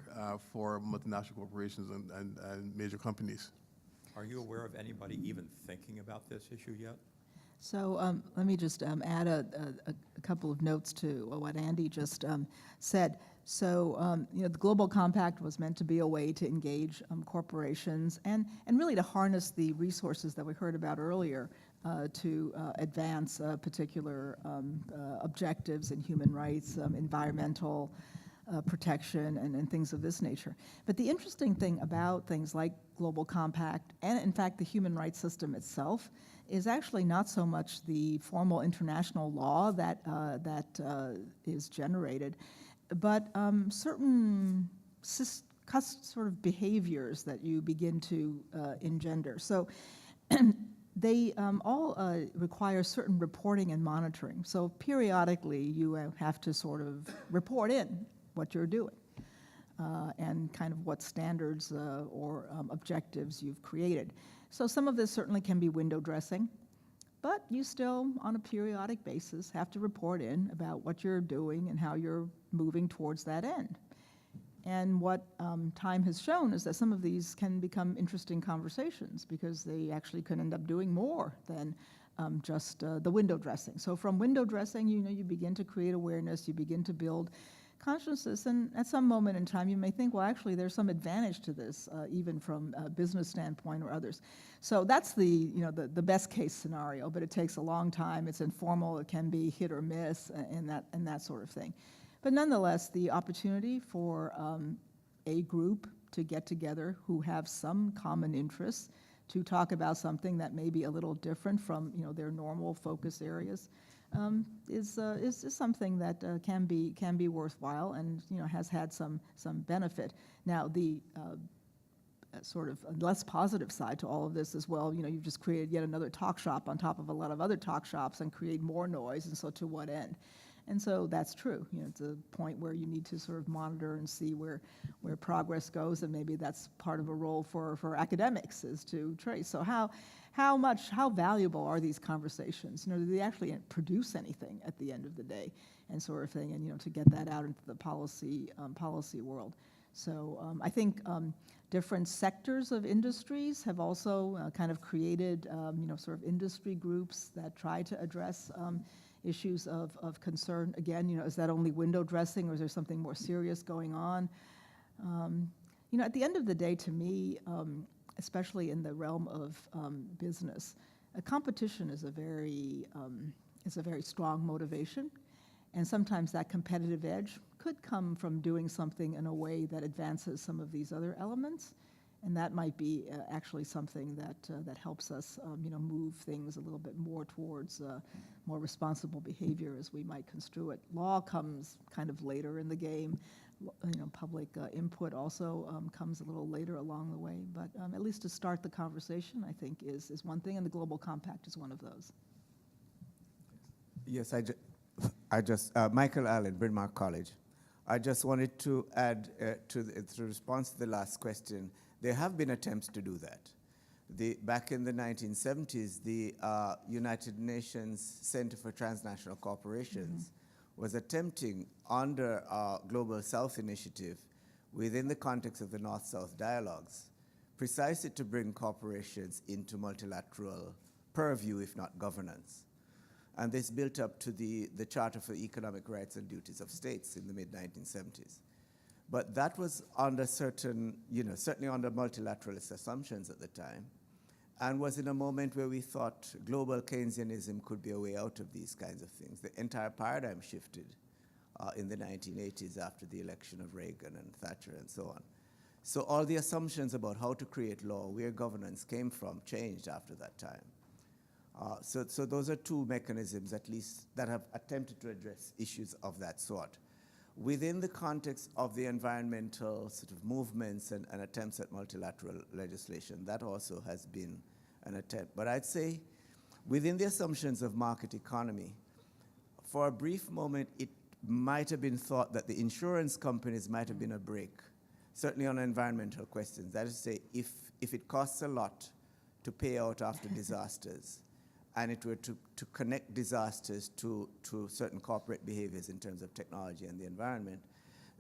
for multinational corporations and major companies. Are you aware of anybody even thinking about this issue yet? So let me just add a couple of notes to what Andy just said. So the Global Compact was meant to be a way to engage corporations and really to harness the resources that we heard about earlier to advance particular objectives in human rights, environmental protection, and things of this nature. But the interesting thing about things like Global Compact, and in fact the human rights system itself, is actually not so much the formal international law that is generated, but certain sort of behaviors that you begin to engender. So they all require certain reporting and monitoring. So periodically you have to sort of report in what you're doing and kind of what standards or objectives you've created. So some of this certainly can be window dressing, but you still, on a periodic basis, have to report in about what you're doing and how you're moving towards that end. And what time has shown is that some of these can become interesting conversations because they actually can end up doing more than just the window dressing. So from window dressing, you begin to create awareness, you begin to build consciousness, and at some moment in time you may think, well, actually there's some advantage to this, even from a business standpoint or others. So that's the best case scenario, but it takes a long time, it's informal, it can be hit or miss, and that sort of thing. But nonetheless, the opportunity for a group to get together who have some common interests to talk about something that may be a little different from their normal focus areas is something that can be worthwhile and has had some benefit. Now the sort of a less positive side to all of this as well. You know, you've just created yet another talk shop on top of a lot of other talk shops and create more noise, and so to what end? And so that's true. You know, it's a point where you need to sort of monitor and see where progress goes, and maybe that's part of a role for academics, is to trace. So how valuable are these conversations? You know, do they actually produce anything at the end of the day, and sort of thing, and, you know, to get that out into the policy world. So I think different sectors of industries have also kind of created, you know, sort of industry groups that try to address issues of concern. Again, you know, is that only window dressing, or is there something more serious going on? You know, at the end of the day, to me, especially in the realm of business, a competition is a very strong motivation, and sometimes that competitive edge could come from doing something in a way that advances some of these other elements. And that might be actually something that helps us, you know, move things a little bit more towards more responsible behavior, as we might construe it. Law comes kind of later in the game. You know, public input also comes a little later along the way. But at least to start the conversation, I think, is one thing, and the Global Compact is one of those. Yes, Michael Allen, Bryn Mawr College. I just wanted to add to response to the last question. There have been attempts to do that. Back in the 1970s, the United Nations Center for Transnational Corporations was attempting, under our Global South initiative, within the context of the North-South dialogues, precisely to bring corporations into multilateral purview, if not governance. And this built up to the Charter for Economic Rights and Duties of States in the mid-1970s. But that was under certain, you know, certainly under multilateralist assumptions at the time, and was in a moment where we thought global Keynesianism could be a way out of these kinds of things. The entire paradigm shifted in the 1980s after the election of Reagan and Thatcher and so on. So all the assumptions about how to create law, where governance came from, changed after that time. So those are two mechanisms, at least, that have attempted to address issues of that sort. Within the context of the environmental sort of movements and attempts at multilateral legislation, that also has been an attempt. But I'd say within the assumptions of market economy, for a brief moment, it might have been thought that the insurance companies might have been a brake, certainly on environmental questions. That is to say, if it costs a lot to pay out after disasters, and it were to connect disasters to certain corporate behaviors in terms of technology and the environment,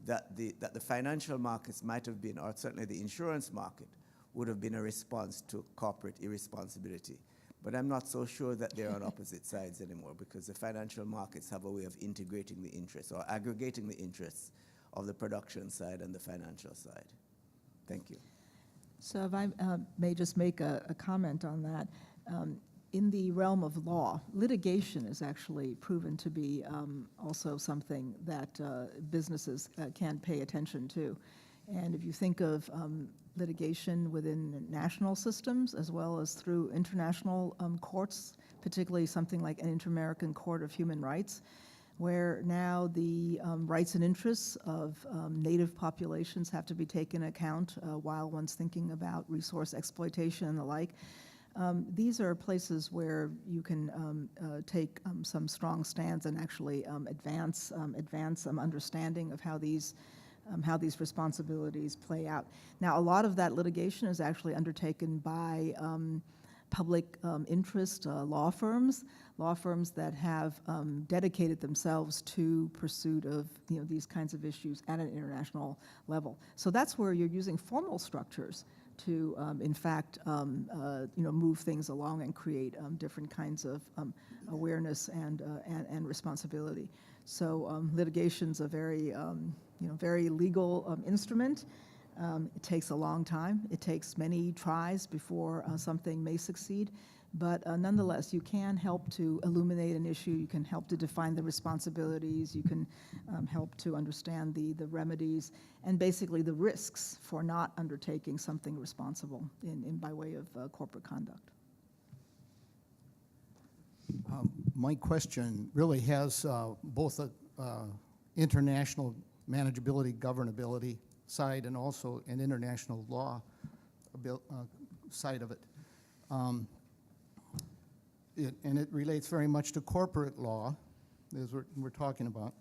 that the financial markets might have been, or certainly the insurance market, would have been a response to corporate irresponsibility. But I'm not so sure that they're on opposite sides anymore, because the financial markets have a way of integrating the interests or aggregating the interests of the production side and the financial side. Thank you. So if I may just make a comment on that. In the realm of law, litigation is actually proven to be also something that businesses can pay attention to. And if you think of litigation within national systems as well as through international courts, particularly something like an Inter-American Court of Human Rights, where now the rights and interests of native populations have to be taken into account while one's thinking about resource exploitation and the like. These are places where you can take some strong stands and actually advance some understanding of how these responsibilities play out. Now, a lot of that litigation is actually undertaken by public interest law firms that have dedicated themselves to pursuit of these kinds of issues at an international level. So that's where you're using formal structures to, in fact, move things along and create different kinds of awareness and responsibility. So litigation's a very, very legal instrument. It takes a long time. It takes many tries before something may succeed. But nonetheless, you can help to illuminate an issue. You can help to define the responsibilities. You can help to understand the remedies and basically the risks for not undertaking something responsible by way of corporate conduct. My question really has both an international manageability, governability side and also an international law side of it. And it relates very much to corporate law, as we're talking about.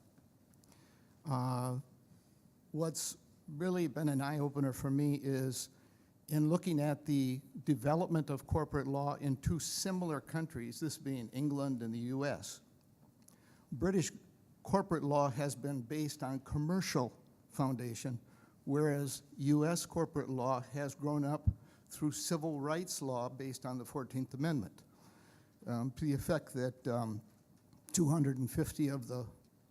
What's really been an eye-opener for me is in looking at the development of corporate law in two similar countries, this being England and the US. British corporate law has been based on commercial foundation, whereas US corporate law has grown up through civil rights law based on the 14th Amendment, to the effect that 250 of the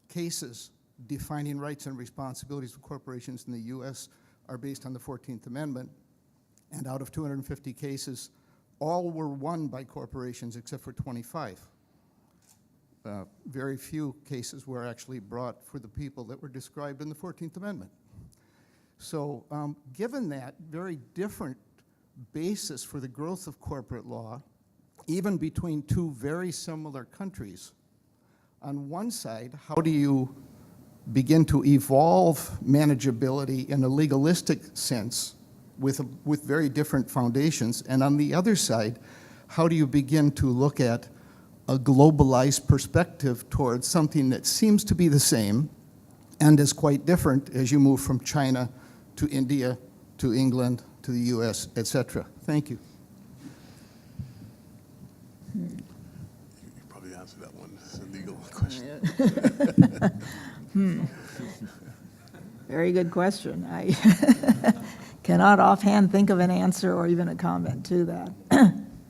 cases defining rights and responsibilities of corporations in the US are based on the 14th Amendment. And out of 250 cases, all were won by corporations except for 25. Very few cases were actually brought for the people that were described in the 14th Amendment. So given that very different basis for the growth of corporate law, even between two very similar countries, on one side, how do you begin to evolve manageability in a legalistic sense with very different foundations? And on the other side, how do you begin to look at a globalized perspective towards something that seems to be the same and is quite different as you move from China to India to England to the US, et cetera? Thank you. You probably answered that one. It's a legal question. Very good question. I cannot offhand think of an answer or even a comment to that.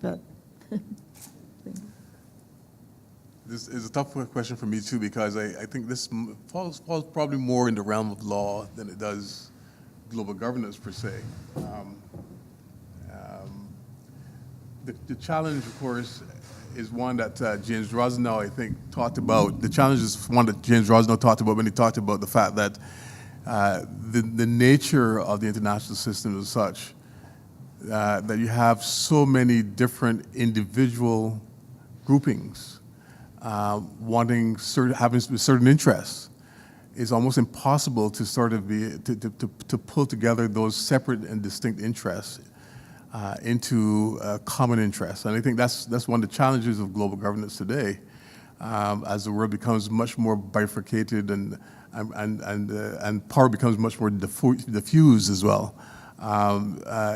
But This is a tough question for me too, because I think this falls probably more in the realm of law than it does global governance per se. The challenge, of course, is one that James Rosenow, I think, talked about. The challenge is one that James Rosenow talked about when he talked about the fact that the nature of the international system is such that you have so many different individual groupings having certain interests. It's almost impossible to sort of to pull together those separate and distinct interests into common interests. And I think that's one of the challenges of global governance today, as the world becomes much more bifurcated and power becomes much more diffused as well.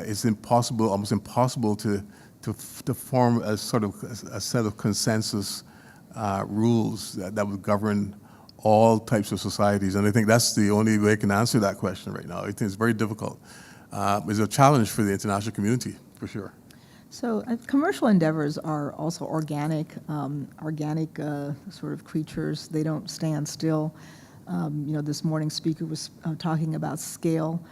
It's impossible, almost impossible to form a sort of a set of consensus rules that would govern all types of societies. And I think that's the only way I can answer that question right now. I think it's very difficult. It's a challenge for the international community, for sure. So commercial endeavors are also organic sort of creatures. They don't stand still. This morning's speaker was talking about scale.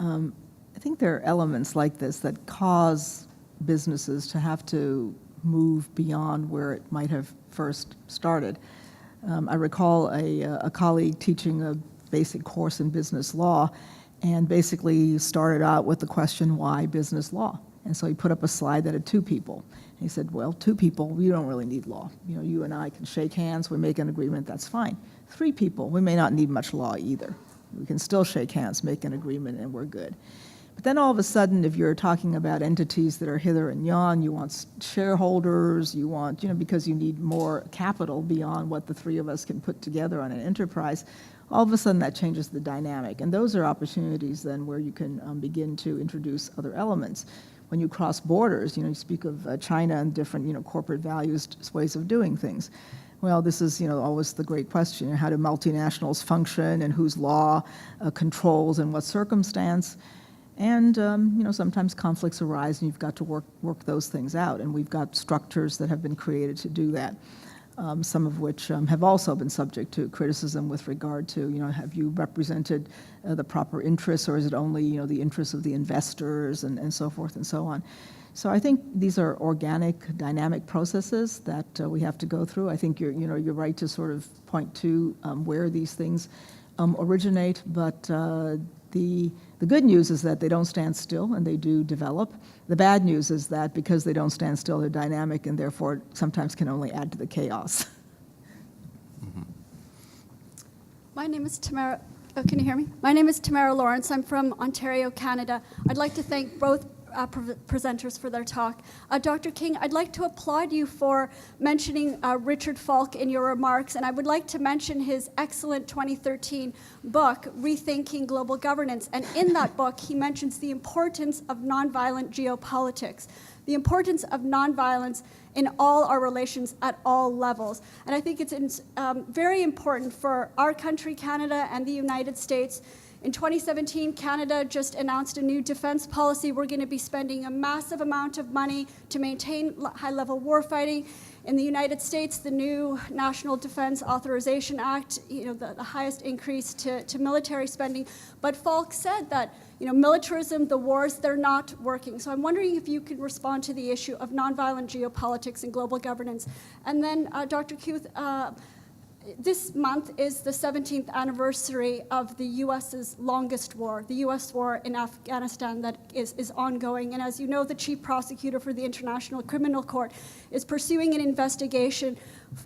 I think there are elements like this that cause businesses to have to move beyond where it might have first started. I recall a colleague teaching a basic course in business law, and basically started out with the question, why business law? And so he put up a slide that had two people. He said, well, two people, we don't really need law. You and I can shake hands, we make an agreement, that's fine. Three people, we may not need much law either. We can still shake hands, make an agreement, and we're good. But then all of a sudden, if you're talking about entities that are hither and yon, you want shareholders, you want, because you need more capital beyond what the three of us can put together on an enterprise, all of a sudden that changes the dynamic. And those are opportunities then where you can begin to introduce other elements. When you cross borders, you speak of China and different, corporate values, ways of doing things. Well, this is, always the great question, how do multinationals function and whose law controls in what circumstance? And, sometimes conflicts arise and you've got to work those things out. And we've got structures that have been created to do that, some of which have also been subject to criticism with regard to, have you represented the proper interests, or is it only, the interests of the investors and so forth and so on. So I think these are organic, dynamic processes that we have to go through. I think you're right to sort of point to where these things originate, but the good news is that they don't stand still and they do develop. The bad news is that because they don't stand still, they're dynamic and therefore sometimes can only add to the chaos. Mm-hmm. My name is Tamara. Oh, can you hear me? My name is Tamara Lawrence. I'm from Ontario, Canada. I'd like to thank both presenters for their talk. Dr. King, I'd like to applaud you for mentioning Richard Falk in your remarks, and I would like to mention his excellent 2013 book, Rethinking Global Governance. And in that book, he mentions the importance of nonviolent geopolitics, the importance of nonviolence in all our relations at all levels. And I think it's very important for our country, Canada, and the United States. In 2017, Canada just announced a new defense policy. We're going to be spending a massive amount of money to maintain high-level warfighting. In the United States, the new National Defense Authorization Act, the highest increase to military spending. But Falk said that militarism, the wars, they're not working. So I'm wondering if you could respond to the issue of nonviolent geopolitics and global governance. And then, Dr. Kuth, this month is the 17th anniversary of the U.S.'s longest war, the U.S. war in Afghanistan that is ongoing. And as you know, the chief prosecutor for the International Criminal Court is pursuing an investigation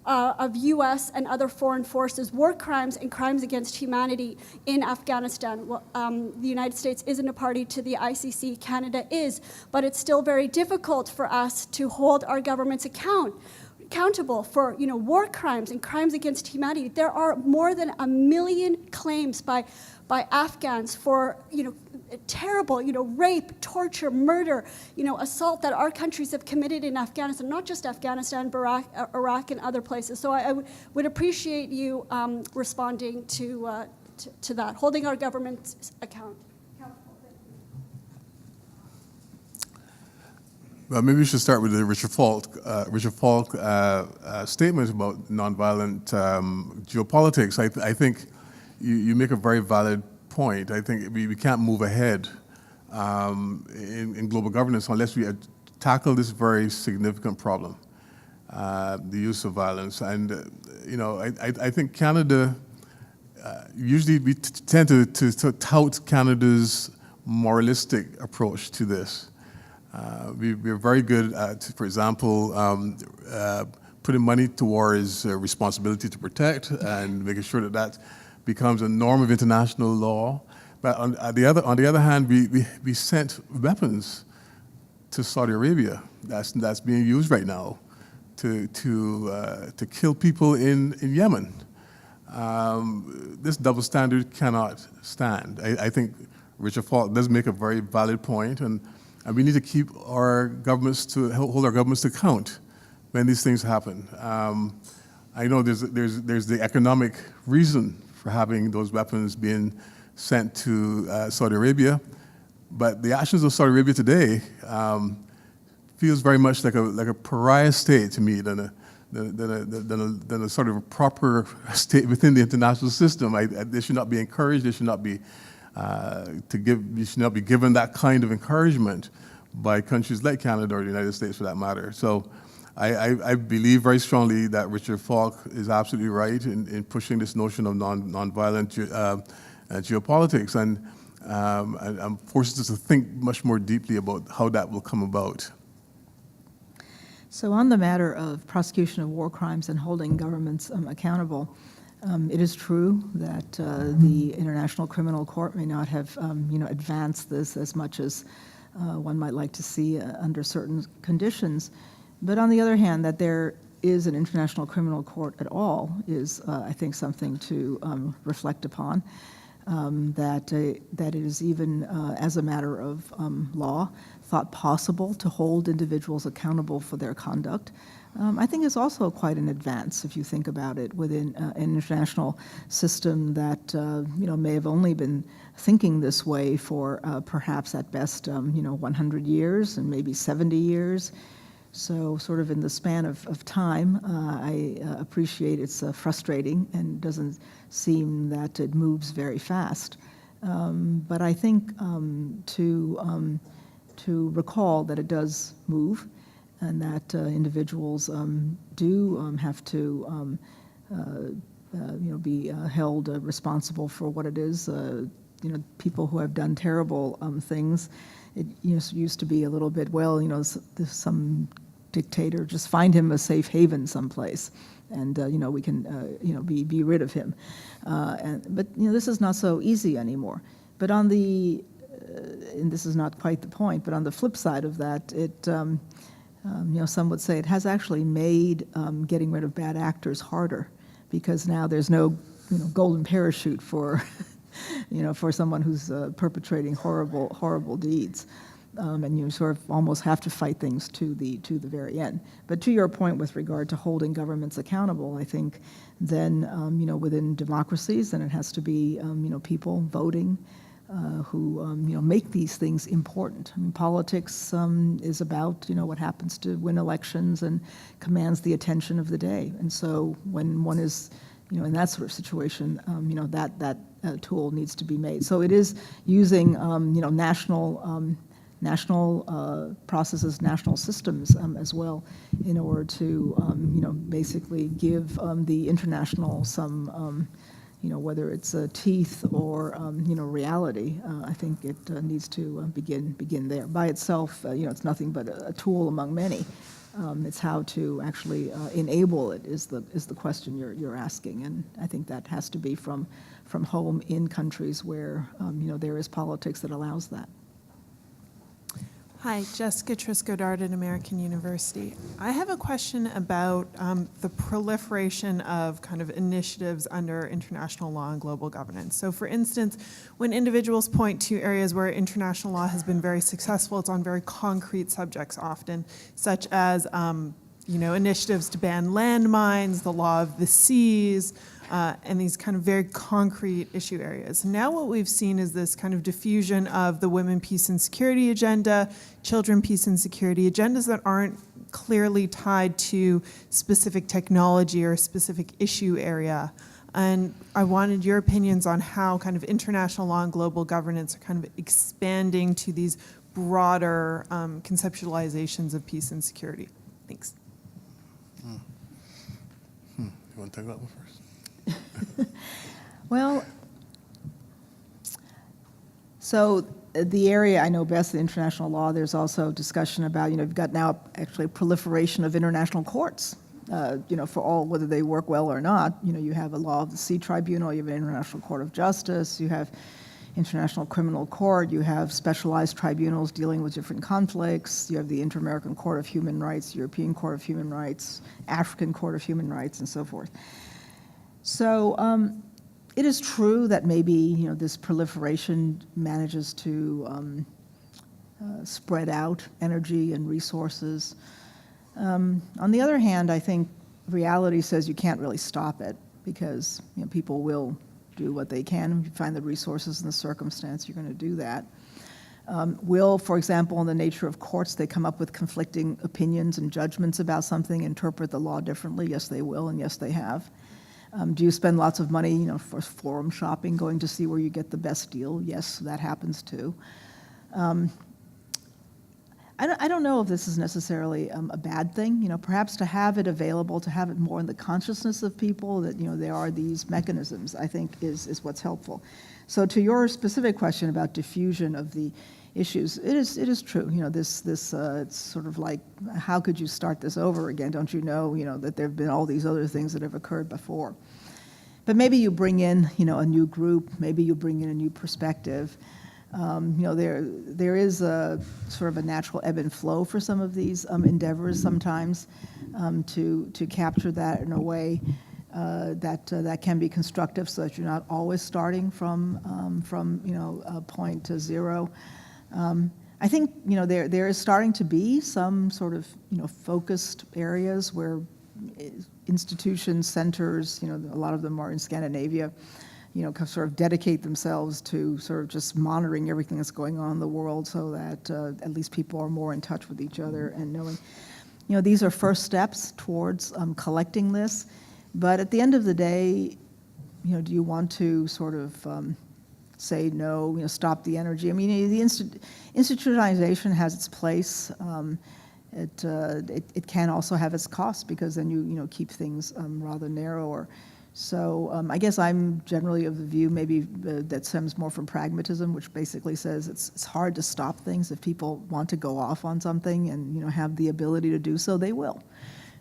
of U.S. and other foreign forces, war crimes and crimes against humanity in Afghanistan. Well, the United States isn't a party to the ICC, Canada is, but it's still very difficult for us to hold our governments accountable for war crimes and crimes against humanity. There are more than 1 million claims by Afghans for terrible rape, torture, murder, assault that our countries have committed in Afghanistan, not just Afghanistan, but Iraq and other places. So I would appreciate you responding to that, holding our governments accountable. Well, maybe we should start with the Richard Falk statement about nonviolent geopolitics. I think you make a very valid point. I think we can't move ahead in global governance unless we tackle this very significant problem, the use of violence. And I think Canada, usually we tend to tout Canada's moralistic approach to this. We're very good at, for example, putting money towards responsibility to protect and making sure that becomes a norm of international law. But on the other hand, we sent weapons to Saudi Arabia that's being used right now to kill people in Yemen. This double standard cannot stand. I think Richard Falk does make a very valid point, and we need to keep our governments hold our governments to account when these things happen. I know there's the economic reason for having those weapons being sent to Saudi Arabia, but the actions of Saudi Arabia today feels very much like a pariah state to me than a sort of a proper state within the international system. They should not be encouraged. They should not be you should not be given that kind of encouragement by countries like Canada or the United States, for that matter. So I believe very strongly that Richard Falk is absolutely right in pushing this notion of nonviolent geopolitics, and forces us to think much more deeply about how that will come about. So on the matter of prosecution of war crimes and holding governments accountable, it is true that the International Criminal Court may not have advanced this as much as one might like to see under certain conditions. But on the other hand, that there is an International Criminal Court at all is, I think, something to reflect upon. That it is even, as a matter of law, thought possible to hold individuals accountable for their conduct. I think is also quite an advance if you think about it within an international system that may have only been thinking this way for perhaps at best 100 years and maybe 70 years. So sort of in the span of time, I appreciate it's frustrating and doesn't seem that it moves very fast. But I think to recall that it does move, and that individuals do have to be held responsible for what it is. People who have done terrible things. It used to be a little bit, well, some dictator, just find him a safe haven someplace, and we can be rid of him. But this is not so easy anymore. But on the and this is not quite the point, but on the flip side of that, it, some would say it has actually made getting rid of bad actors harder, because now there's no, golden parachute for, for someone who's perpetrating horrible deeds. And you sort of almost have to fight things to the very end. But to your point with regard to holding governments accountable, I think then, within democracies, then it has to be, people voting who, make these things important. I mean, politics is about, what happens to win elections and commands the attention of the day. And so when one is, in that sort of situation, that tool needs to be made. So it is using, national processes, national systems as well, in order to, basically give the international some, whether it's teeth or, reality. I think it needs to begin there. By itself, it's nothing but a tool among many. It's how to actually enable it is the question you're asking, and I think that has to be from home in countries where, there is politics that allows that. Hi, Jessica Trisco-Dart at American University. I have a question about the proliferation of kind of initiatives under international law and global governance. So for instance, when individuals point to areas where international law has been very successful, it's on very concrete subjects often, such as initiatives to ban landmines, the law of the seas, and these kind of very concrete issue areas. Now what we've seen is this kind of diffusion of the women, peace, and security agenda, children, peace, and security agendas that aren't clearly tied to specific technology or a specific issue area. And I wanted your opinions on how kind of international law and global governance are kind of expanding to these broader conceptualizations of peace and security. Thanks. You want to take that one first? Well, so the area I know best, the international law, there's also discussion about, you've got now actually a proliferation of international courts, for all, whether they work well or not. You have a law of the sea tribunal, you have an international court of justice, you have international criminal court, you have specialized tribunals dealing with different conflicts, you have the Inter-American Court of Human Rights, European Court of Human Rights, African Court of Human Rights, and so forth. So it is true that maybe, this proliferation manages to spread out energy and resources. On the other hand, I think reality says you can't really stop it, because people will do what they can. If you find the resources and the circumstance, you're going to do that. Will, for example, in the nature of courts, they come up with conflicting opinions and judgments about something, interpret the law differently? Yes, they will, and yes, they have. Do you spend lots of money, for forum shopping, going to see where you get the best deal? Yes, that happens too. I don't know if this is necessarily a bad thing. Perhaps to have it available, to have it more in the consciousness of people that, there are these mechanisms, I think is what's helpful. So to your specific question about diffusion of the issues, it is true. It's sort of like, how could you start this over again? Don't you know, that there have been all these other things that have occurred before. But maybe you bring in, a new group. Maybe you bring in a new perspective. There is a sort of a natural ebb and flow for some of these endeavors sometimes, to capture that in a way that can be constructive, so that you're not always starting from a point to zero. I think there is starting to be some sort of focused areas where institutions, centers, a lot of them are in Scandinavia, sort of dedicate themselves to sort of just monitoring everything that's going on in the world, so that at least people are more in touch with each other and knowing. These are first steps towards collecting this, but at the end of the day, do you want to sort of say no, stop the energy? I mean, the institutionalization has its place. It can also have its costs, because then you keep things rather narrower. So I guess I'm generally of the view maybe that stems more from pragmatism, which basically says it's hard to stop things. If people want to go off on something and have the ability to do so, they will.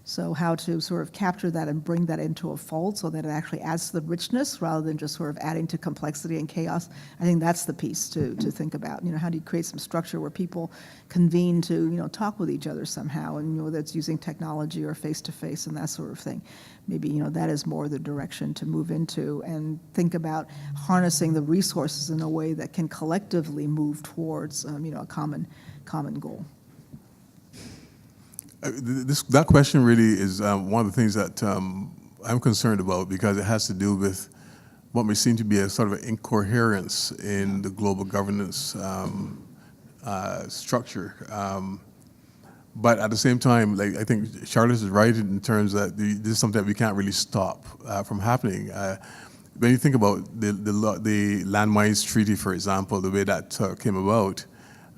So how to sort of capture that and bring that into a fold so that it actually adds to the richness rather than just sort of adding to complexity and chaos. I think that's the piece to think about. How do you create some structure where people convene to, talk with each other somehow, and, whether it's using technology or face-to-face and that sort of thing. Maybe, that is more the direction to move into, and think about harnessing the resources in a way that can collectively move towards, a common goal. That question really is one of the things that I'm concerned about, because it has to do with what may seem to be a sort of incoherence in the global governance structure. But at the same time, I think Charlotte is right in terms that this is something that we can't really stop from happening. When you think about the Landmines Treaty, for example, the way that came about,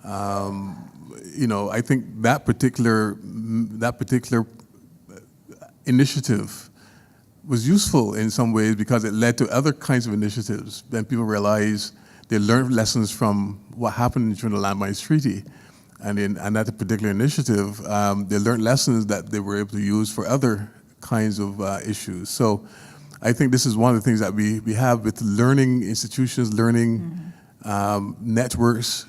I think that particular initiative was useful in some ways because it led to other kinds of initiatives. Then people realized they learned lessons from what happened during the Landmines Treaty. And that particular initiative, they learned lessons that they were able to use for other kinds of issues. So I think this is one of the things that we have with learning institutions, learning networks.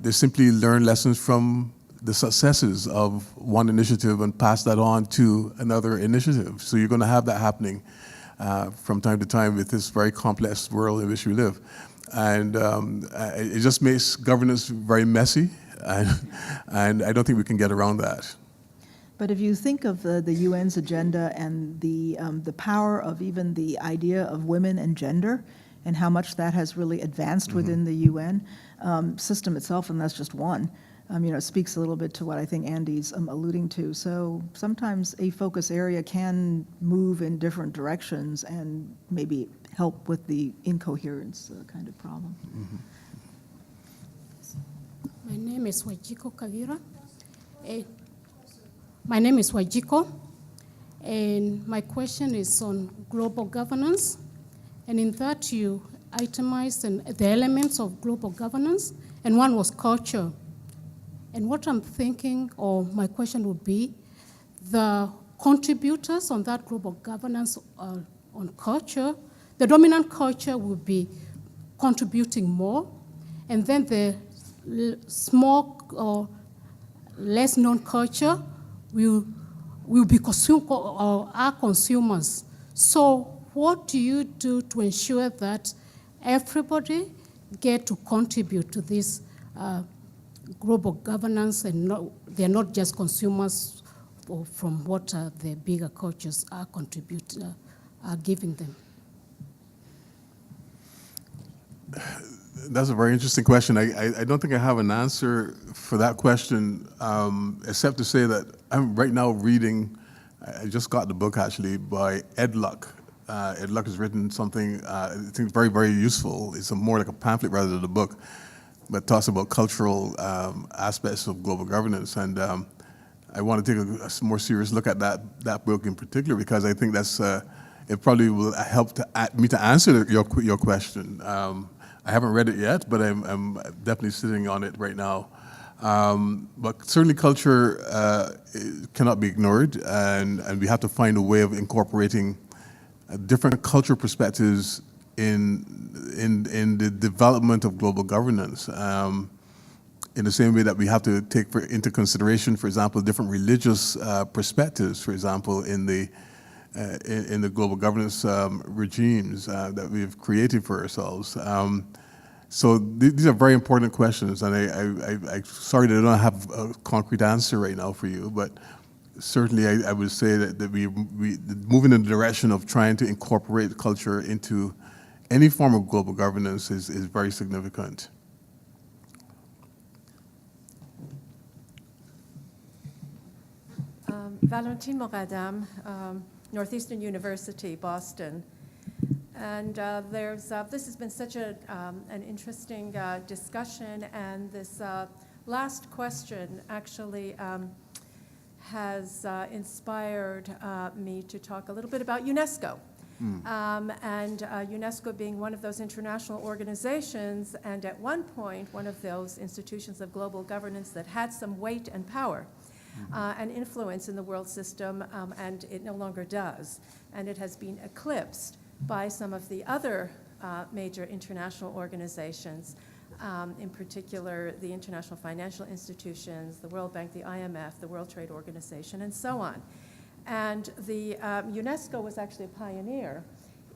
They simply learn lessons from the successes of one initiative and pass that on to another initiative. So you're going to have that happening from time to time with this very complex world in which we live. And it just makes governance very messy, and I don't think we can get around that. But if you think of the UN's agenda and the power of even the idea of women and gender, and how much that has really advanced within the UN system itself, and that's just one. It speaks a little bit to what I think Andy's alluding to. So sometimes a focus area can move in different directions and maybe help with the incoherence kind of problem. My name is Wajiko Kagira. My name is Wajiko, and my question is on global governance. And in that, you itemized the elements of global governance, and one was culture. And what I'm thinking, or my question would be, the contributors on that global governance on culture, the dominant culture will be contributing more, and then the small or less known culture will be are consumers. So what do you do to ensure that everybody get to contribute to this global governance, and they're not just consumers from what the bigger cultures are giving them? That's a very interesting question. I don't think I have an answer for that question, except to say that I'm right now reading, I just got the book actually, by Ed Luck. Ed Luck has written something I think very, very useful. It's more like a pamphlet rather than a book, but talks about cultural aspects of global governance. And I want to take a more serious look at that book in particular, because I think that's it probably will help me to answer your question. I haven't read it yet, but I'm definitely sitting on it right now. But certainly culture cannot be ignored, and we have to find a way of incorporating different cultural perspectives in the development of global governance. In the same way that we have to take into consideration, for example, different religious perspectives, for example, in the global governance regimes that we've created for ourselves. So these are very important questions, and I'm sorry that I don't have a concrete answer right now for you, but certainly I would say that we moving in the direction of trying to incorporate culture into any form of global governance is very significant. Valentine Moradam, Northeastern University, Boston. And this has been such an interesting discussion, and this last question actually has inspired me to talk a little bit about UNESCO. And UNESCO being one of those international organizations, and at one point one of those institutions of global governance that had some weight and power. and influence in the world system, and it no longer does. And it has been eclipsed by some of the other major international organizations, in particular the international financial institutions, the World Bank, the IMF, the World Trade Organization, and so on. And the UNESCO was actually a pioneer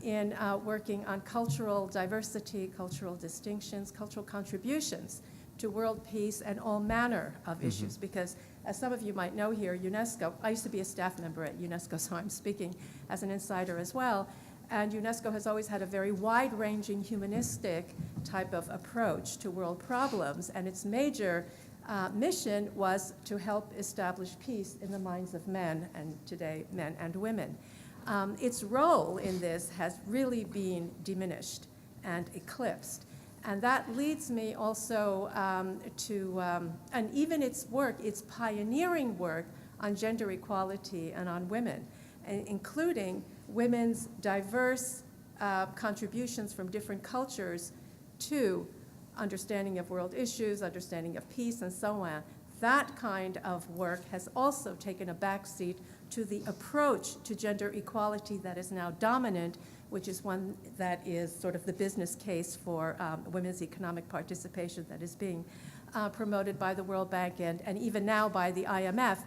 in working on cultural diversity, cultural distinctions, cultural contributions to world peace and all manner of issues. Because as some of you might know here, UNESCO, I used to be a staff member at UNESCO, so I'm speaking as an insider as well, and UNESCO has always had a very wide-ranging humanistic type of approach to world problems, and its major mission was to help establish peace in the minds of men, and today men and women. Its role in this has really been diminished and eclipsed. And that leads me also to, and even its work, its pioneering work on gender equality and on women, including women's diverse contributions from different cultures to understanding of world issues, understanding of peace, and so on. That kind of work has also taken a backseat to the approach to gender equality that is now dominant, which is one that is sort of the business case for women's economic participation that is being promoted by the World Bank and even now by the IMF.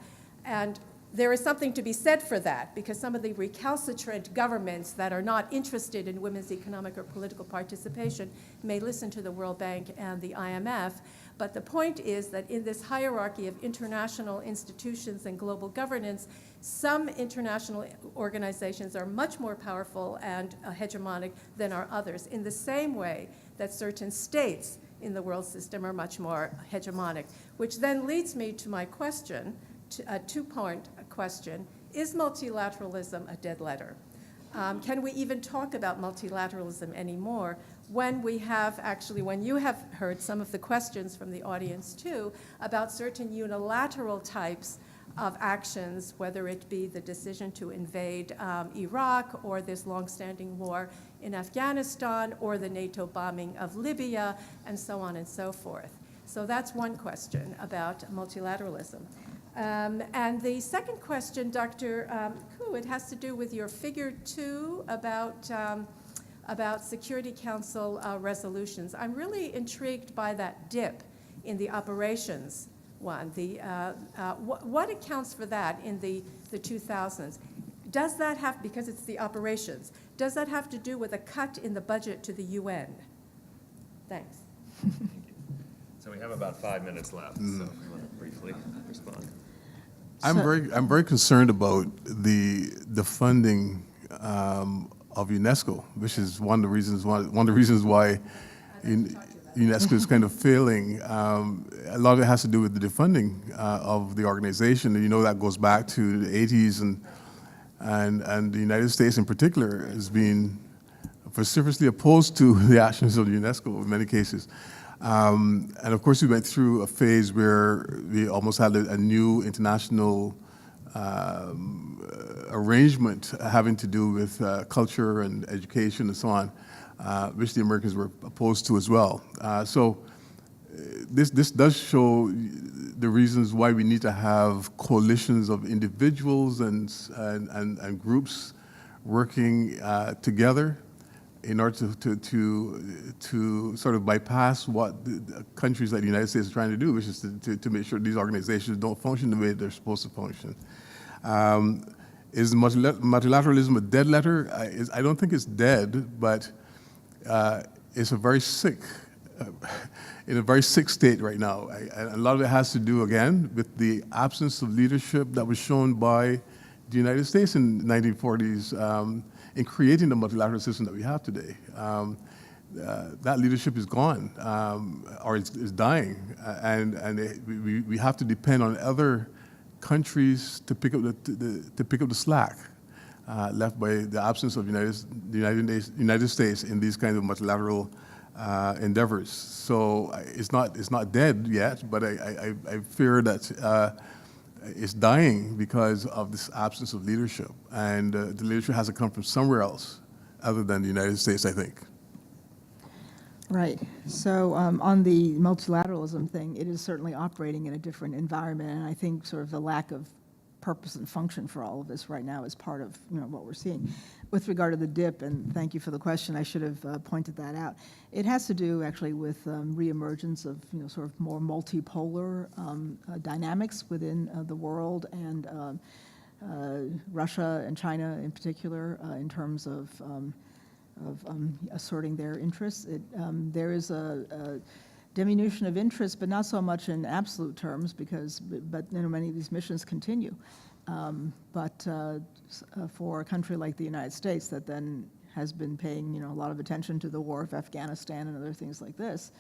And there is something to be said for that, because some of the recalcitrant governments that are not interested in women's economic or political participation may listen to the World Bank and the IMF. But the point is that in this hierarchy of international institutions and global governance, some international organizations are much more powerful and hegemonic than are others, in the same way that certain states in the world system are much more hegemonic. Which then leads me to my question, a two-point question. Is multilateralism a dead letter? Can we even talk about multilateralism anymore when we have actually, when you have heard some of the questions from the audience too about certain unilateral types of actions, whether it be the decision to invade Iraq or this longstanding war in Afghanistan or the NATO bombing of Libya and so on and so forth. So that's one question about multilateralism. And the second question, Dr. Koo, it has to do with your figure 2 about Security Council resolutions. I'm really intrigued by that dip in the operations one. What accounts for that in the 2000s? Does that have, because it's the operations, does that have to do with a cut in the budget to the UN? Thanks. So we have about 5 minutes left, so if you want to briefly respond. I'm very concerned about the funding of UNESCO, which is one of the reasons why UNESCO is kind of failing. A lot of it has to do with the defunding of the organization. And you know that goes back to the 80s, and the United States in particular has been vociferously opposed to the actions of the UNESCO in many cases. And of course, we went through a phase where we almost had a new international arrangement having to do with culture and education and so on, which the Americans were opposed to as well. So this does show the reasons why we need to have coalitions of individuals and groups working together in order to sort of bypass what the countries like the United States are trying to do, which is to make sure these organizations don't function the way they're supposed to function. Is multilateralism a dead letter? I don't think it's dead, but it's a very sick, in a very sick state right now. A lot of it has to do, again, with the absence of leadership that was shown by the United States in the 1940s in creating the multilateral system that we have today. That leadership is gone, or is dying, and we have to depend on other countries to pick up the slack left by the absence of the United States in these kinds of multilateral endeavors. So it's not dead yet, but I fear that it's dying because of this absence of leadership, and the leadership has to come from somewhere else other than the United States, I think. Right. So on the multilateralism thing, it is certainly operating in a different environment, and I think sort of the lack of purpose and function for all of this right now is part of what we're seeing. With regard to the dip, and thank you for the question, I should have pointed that out. It has to do actually with reemergence of sort of more multipolar dynamics within the world, and Russia and China in particular in terms of asserting their interests. There is a diminution of interest, but not so much in absolute terms, but many of these missions continue. But for a country like the United States that then has been paying a lot of attention to the war of Afghanistan and other things like this,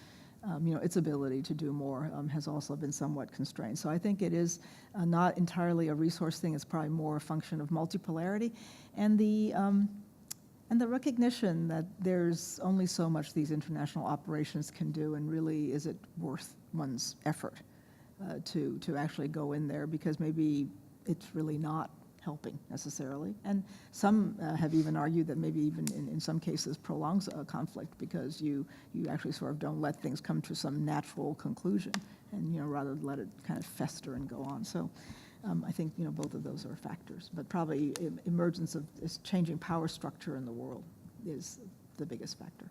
its ability to do more has also been somewhat constrained. So I think it is not entirely a resource thing. It's probably more a function of multipolarity and the recognition that there's only so much these international operations can do, and really is it worth one's effort to actually go in there, because maybe it's really not helping necessarily. And some have even argued that maybe even in some cases prolongs a conflict, because you actually sort of don't let things come to some natural conclusion, and rather let it kind of fester and go on. So I think both of those are factors, but probably emergence of this changing power structure in the world is the biggest factor.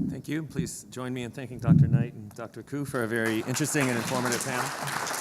Thank you. Please join me in thanking Dr. Knight and Dr. Koo for a very interesting and informative panel.